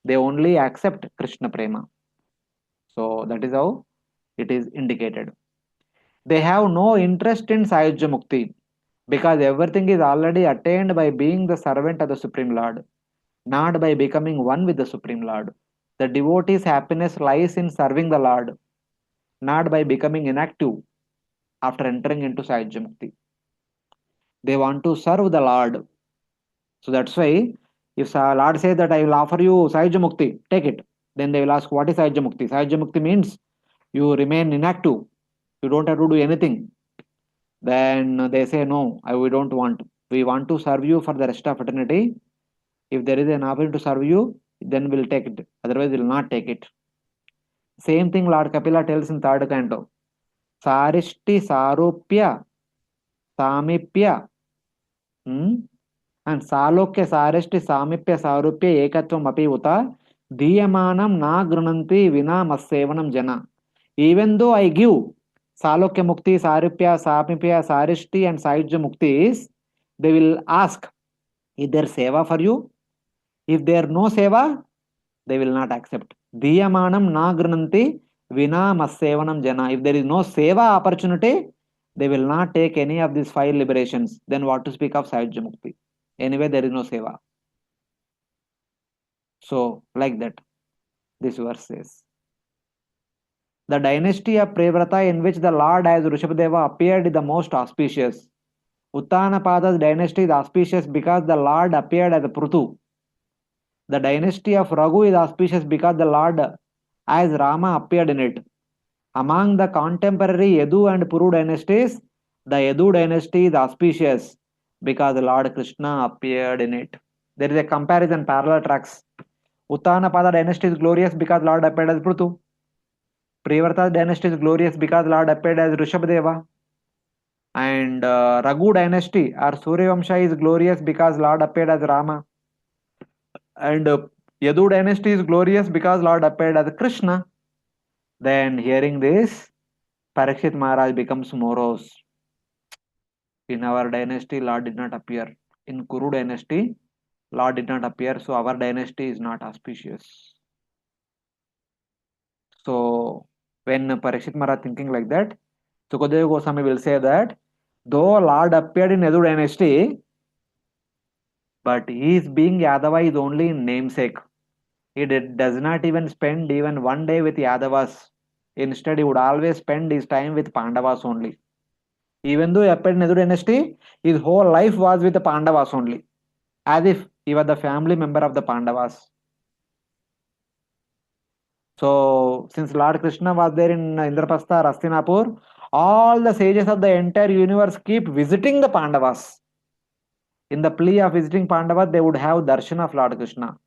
They only accept Krishna Prema. So that is how it is indicated. They have no interest in Sahajya Mukti because everything is already attained by being the servant of the Supreme Lord, not by becoming one with the Supreme Lord. The devotee's happiness lies in serving the Lord, not by becoming inactive after entering into Sahajya Mukti. They want to serve the Lord. So that's why if Lord says that I will offer you Sahajya Mukti, take it. Then they will ask, what is Sahajya Mukti? Sahajya Mukti means you remain inactive. You don't have to do anything. Then they say, no, we don't want. We want to serve you for the rest of eternity. If there is an opportunity to serve you, then we'll take it. Otherwise, we'll not take it. Same thing Lord Kapila tells in third canto. Sarishti Sarupya Samipya. And Salokya Sarishti Samipya Sarupya Ekatvam Api Uta Diyamanam Na Grunanti Vina Massevanam Jana. Even though I give Salokya Mukti, Sarupya, Samipya, Sarishti and Sahajya Muktis, they will ask, is there seva for you? If there is no seva, they will not accept. Diyamanam na grunanti vina massevanam jana. If there is no seva opportunity, they will not take any of these 5 liberations. Then what to speak of Sahajya Mukti? Anyway, there is no seva. So, like that, this verse says. The dynasty of Prevrata in which the Lord as Vrushabhadeva appeared is the most auspicious. Uttanapada's dynasty is auspicious because the Lord appeared as a Prutu. The dynasty of Raghu is auspicious because the Lord as Rama appeared in it. Among the contemporary Yadu and Puru dynasties, the Yadu dynasty is auspicious because Lord Krishna appeared in it. There is a comparison, parallel tracks. Uttanapada dynasty is glorious because Lord appeared as Prutu. Priyavrata dynasty is glorious because Lord appeared as Vrushabhadeva. And Raghu dynasty or Suryavamsha is glorious because Lord appeared as Rama. And Yadu dynasty is glorious because Lord appeared as Krishna. Then hearing this, Parikshit Maharaj becomes morose. In our dynasty, Lord did not appear. In Kuru dynasty, Lord did not appear, so our dynasty is not auspicious. So when Parikshit Maharaj thinking like that, Sukadeva Goswami will say that though Lord appeared in Yadu dynasty, but his being Yadava is only in namesake. He does not even spend even one day with Yadavas. Instead, he would always spend his time with Pandavas only. Even though he appeared in Yadu dynasty, his whole life was with the Pandavas only, as if he was the family member of the Pandavas. So, since Lord Krishna was there in Indraprastha, Hastinapur, all the sages of the entire universe keep visiting the Pandavas. In the plea of visiting Pandavas, they would have darshan of Lord Krishna.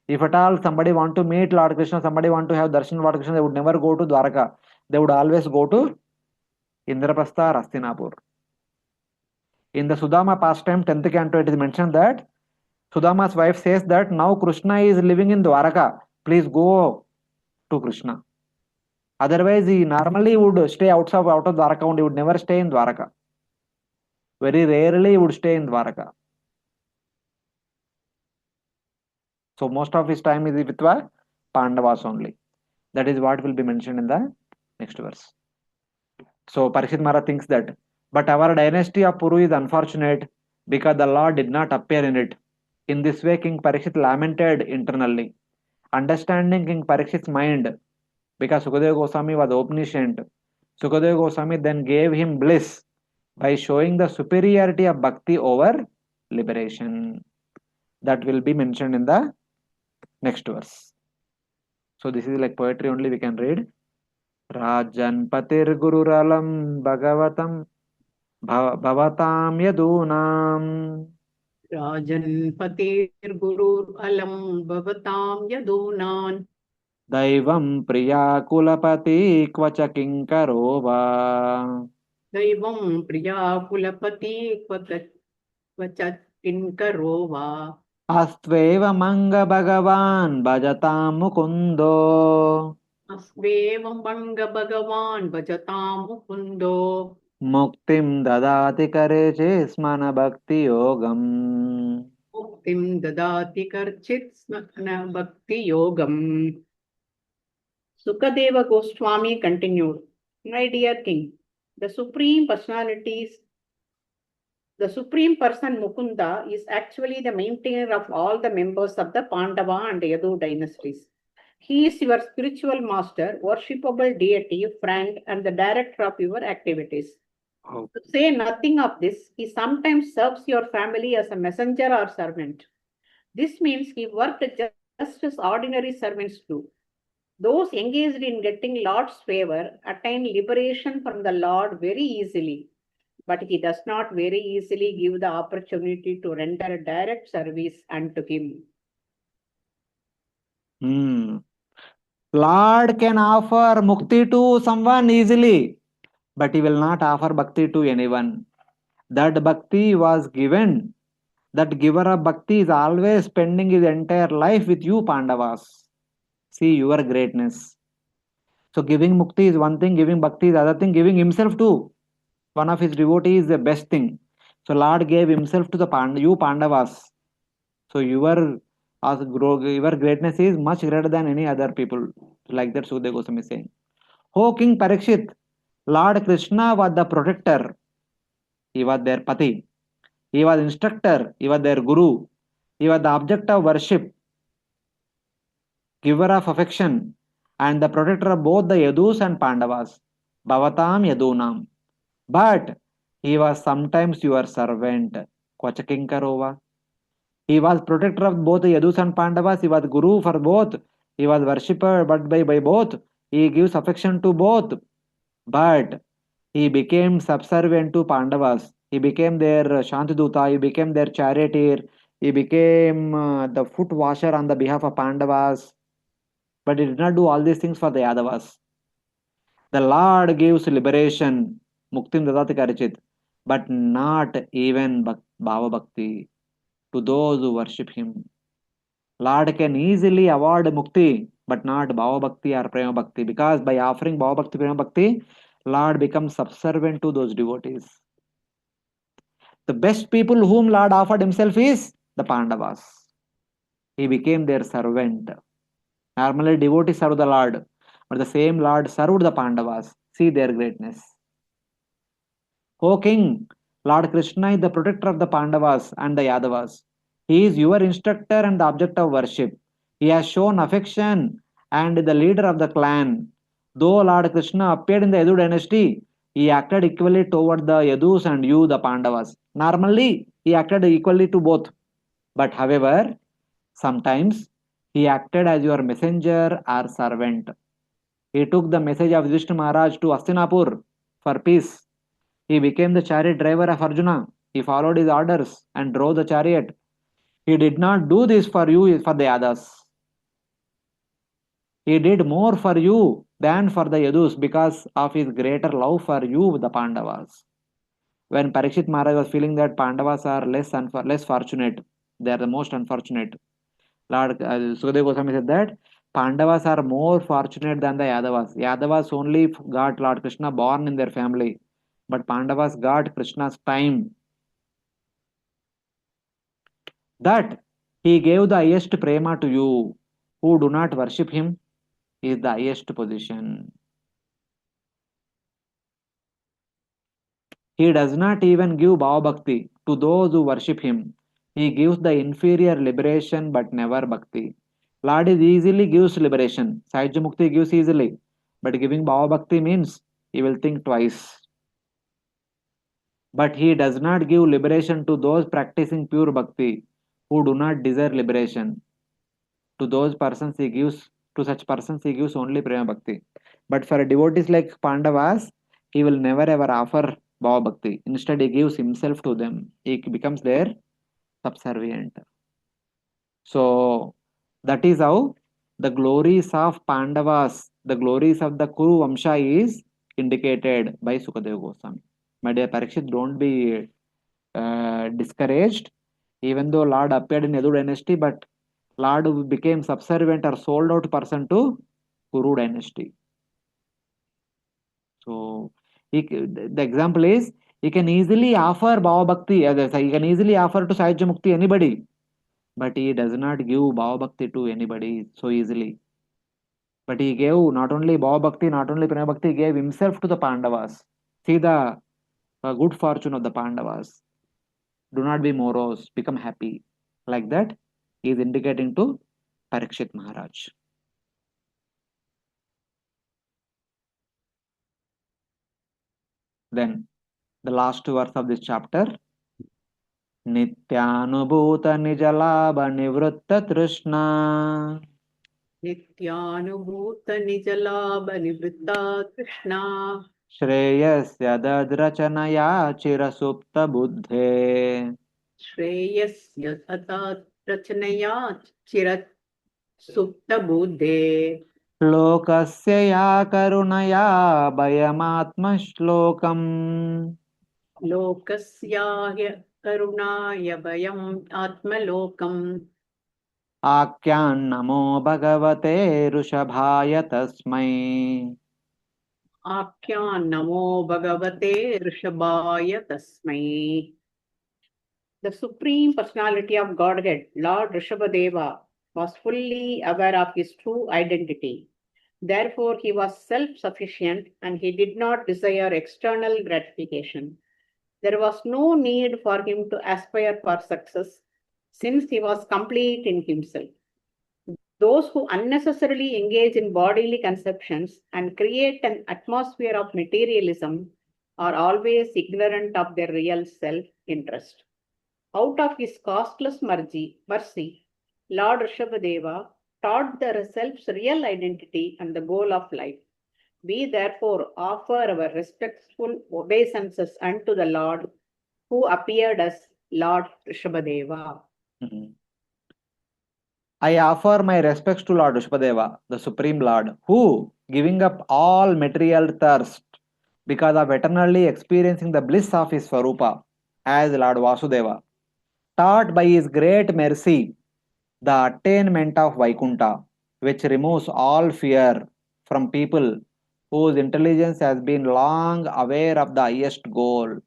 If at all somebody want to meet Lord Krishna, somebody want to have darshan of Lord Krishna, they would never go to Dwaraka. They would always go to Indraprastha, Hastinapur. In the Sudama pastime, 10th canto, it is mentioned that Sudama's wife says that now Krishna is living in Dwaraka. Please go to Krishna. Otherwise, he normally would stay out of Dwaraka and he would never stay in Dwaraka. Very rarely he would stay in Dwaraka. So most of his time is with the Pandavas only. That is what will be mentioned in the next verse. So Parikshit Maharaj thinks that, but our dynasty of Puru is unfortunate because the Lord did not appear in it. In this way, King Parikshit lamented internally. Understanding King Parikshit's mind, because Sukadeva Goswami was omniscient, Sukadeva Goswami then gave him bliss by showing the superiority of bhakti over liberation. That will be mentioned in the next verse. So this is like poetry only, we can read. Rajan Patir Gururalam Bhagavatam Bhavatam Yadunam
Rajan Patir Gurur Alam Bhavatam Yadunan
Daivam Priya Kulapati Kvacha Kinkaro Va
Daivam Priya Kulapati Kvachat Kinkaro Va
Astveva Manga Bhagavan Bhajatam Mukundo
Asvevam Banga Bhagavan Bhajatam Mukundo
Muktim Dadati Kareche Smana Bhakti Yogam
Muktim Dadati Karchit Smana Bhakti Yogam. Sukadeva Goswami continued, my dear king, the Supreme Person Mukunda is actually the maintainer of all the members of the Pandava and Yadu dynasties. He is your spiritual master, worshipable deity, friend, and the director of your activities. To say nothing of this, he sometimes serves your family as a messenger or servant. This means he worked just as ordinary servants do. Those engaged in getting Lord's favor attain liberation from the Lord very easily, but he does not very easily give the opportunity to render direct service unto him.
Lord can offer mukti to someone easily, but he will not offer bhakti to anyone. That bhakti was given. That giver of bhakti is always spending his entire life with you, Pandavas. See your greatness. So giving mukti is one thing, giving bhakti is other thing, giving himself to one of his devotees is the best thing. So Lord gave himself to you Pandavas. So your greatness is much greater than any other people. Like that Sukadeva Goswami is saying. O King Parikshit, Lord Krishna was the protector. He was their pati. He was instructor. He was their guru. He was the object of worship, giver of affection, and the protector of both the Yadus and Pandavas. Bhavatam Yadunam. But he was sometimes your servant. Kvachakinkarova. He was protector of both the Yadus and Pandavas. He was guru for both He was worshipped but by both. He gives affection to both. But he became subservient to Pandavas. He became their Shantiduta, he became their charioteer, he became the foot washer on the behalf of Pandavas. But he did not do all these things for the Yadavas. The Lord gives liberation, Muktim Dadati Karichit, but not even Bhava Bhakti to those who worship him. Lord can easily award Mukti, but not Bhava Bhakti or Prema Bhakti, because by offering Bhava Bhakti, Prema Bhakti, Lord becomes subservient to those devotees. The best people whom Lord offered himself is the Pandavas. He became their servant. Normally devotees serve the Lord, but the same Lord served the Pandavas. See their greatness. O King, Lord Krishna is the protector of the Pandavas and the Yadavas. He is your instructor and the object of worship. He has shown affection and the leader of the clan. Though Lord Krishna appeared in the Yadu dynasty, he acted equally toward the Yadus and you, the Pandavas. Normally, he acted equally to both. But however, sometimes he acted as your messenger or servant. He took the message of Vishnu Maharaj to Hastinapur for peace. He became the chariot driver of Arjuna. He followed his orders and drove the chariot. He did not do this for you, for the others. He did more for you than for the Yadus because of his greater love for you, the Pandavas. When Parikshit Maharaj was feeling that Pandavas are less fortunate, they are the most unfortunate. Lord Sukadeva Goswami said that Pandavas are more fortunate than the Yadavas. Yadavas only got Lord Krishna born in their family, but Pandavas got Krishna's time. That he gave the highest prema to you. Who do not worship him is the highest position. He does not even give Bhava Bhakti to those who worship him. He gives the inferior liberation but never Bhakti. Lord is easily gives liberation. Sahajya Mukti gives easily. But giving Bhava Bhakti means he will think twice. But he does not give liberation to those practicing pure Bhakti who do not desire liberation. To those persons he gives, to such persons he gives only Prema Bhakti. But for devotees like Pandavas, he will never ever offer Bhava Bhakti. Instead, he gives himself to them. He becomes their subservient. So that is how the glories of Pandavas, the glories of the Kuru Vamsha is indicated by Sukadeva Goswami. My dear Parikshit, don't be discouraged. Even though Lord appeared in Yadu dynasty, but Lord became subservient or sold out person to Kuru dynasty. So the example is he can easily offer Bhava Bhakti, he can easily offer to Sahajya Mukti anybody, but he does not give Bhava Bhakti to anybody so easily. But he gave not only Bhava Bhakti, not only Prema Bhakti, he gave himself to the Pandavas. See the good fortune of the Pandavas. Do not be morose, become happy. Like that, he is indicating to Parikshit Maharaj. Then, the last verse of this chapter. Nityanubhuta nijalabha nivritta trishna.
नित्यानुभूत निजलाभ निवृत्ता Krishna
श्रेयस्य दद्रचनया चिरसुप्त बुद्धे.
श्रेयस्य तथा रचनया चिरत सुप्त बुद्धे
लोकस्य या करुणया भयमात्मश्लोकम्.
लोकस्याय करुणाय भयम् आत्मलोकम्
आख्यान्नमो भगवते ऋषभाय तस्मै.
आख्यान्नमो भगवते ऋषभाय तस्मै. The Supreme Personality of Godhead, Lord Vrushabhadeva, was fully aware of his true identity. Therefore, he was self-sufficient and he did not desire external gratification. There was no need for him to aspire for success, since he was complete in himself. Those who unnecessarily engage in bodily conceptions and create an atmosphere of materialism are always ignorant of their real self-interest. Out of his costless mercy, Lord Vrushabhadeva taught the self's real identity and the goal of life. We therefore offer our respectful obeisances unto the Lord, who appeared as Lord Vrushabhadeva.
I offer my respects to Lord Vrushabhadeva, the Supreme Lord, who, giving up all material thirst because of eternally experiencing the bliss of his Swarupa as Lord Vasudeva, taught by his great mercy the attainment of Vaikunta, which removes all fear from people whose intelligence has been long aware of the highest goal,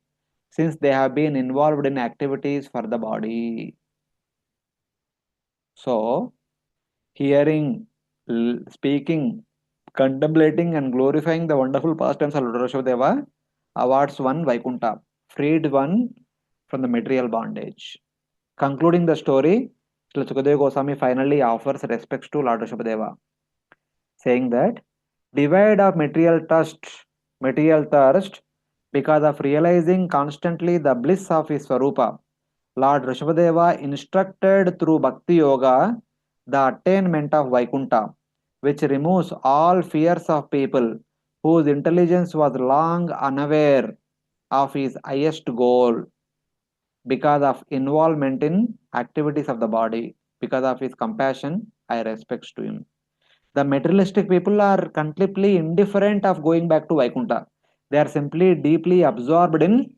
since they have been involved in activities for the body. So, hearing, speaking, contemplating, and glorifying the wonderful pastimes of Lord Vrushabhadeva awards one Vaikunta, freed one from the material bondage. Concluding the story, Srila Sukadeva Goswami finally offers respects to Lord Vrushabhadeva, saying that divide of material thirst, because of realizing constantly the bliss of his Swarupa, Lord Vrushabhadeva instructed through Bhakti Yoga the attainment of Vaikunta, which removes all fears of people whose intelligence was long unaware of his highest goal because of involvement in activities of the body. Because of his compassion, I respect to him. The materialistic people are completely indifferent of going back to Vaikunta. They are simply deeply absorbed in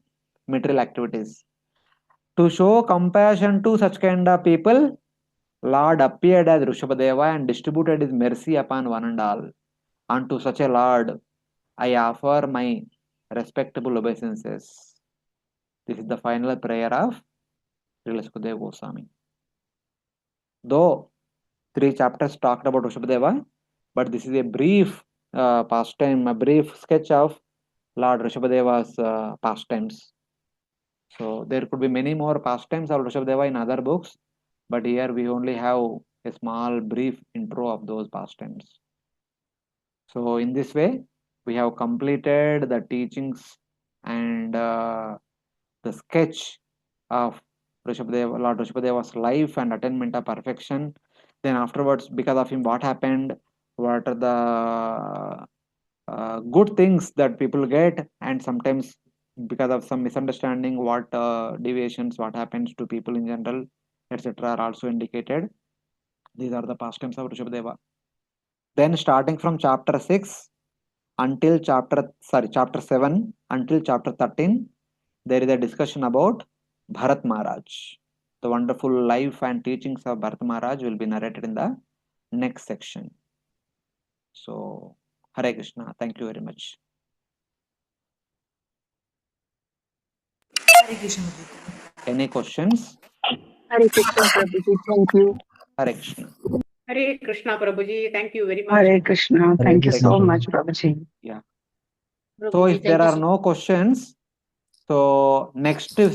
material activities. To show compassion to such kind of people, Lord appeared as Vrushabhadeva and distributed his mercy upon one and all. Unto such a Lord, I offer my respectable obeisances. This is the final prayer of Srila Sukadeva Goswami. Though 3 chapters talked about Vrushabhadeva, but this is a brief pastime, a brief sketch of Lord Vrushabhadeva's pastimes. So there could be many more pastimes of Vrushabhadeva in other books, but here we only have a small brief intro of those pastimes. So in this way, we have completed the teachings and the sketch of Lord Vrushabhadeva's life and attainment of perfection. Then afterwards, because of him, what happened? What are the good things that people get, and sometimes because of some misunderstanding, what deviations, what happens to people in general, etc., are also indicated. These are the pastimes of Vrushabhadeva. Then starting from chapter 6 until chapter 7 until chapter 13, there is a discussion about Bharat Maharaj. The wonderful life and teachings of Bharat Maharaj will be narrated in the next section. So, Hare Krishna. Thank you very much.
Hare Krishna.
Any questions?
Hare Krishna, Prabhuji. Thank you.
Hare Krishna.
Hare Krishna, Prabhuji. Thank you very much.
Hare Krishna. Thank you
Hare
so
Krishna.
much, Prabhuji.
Yeah. So
Prabhuji,
if there
thank you
are
so
no questions, so next Sunday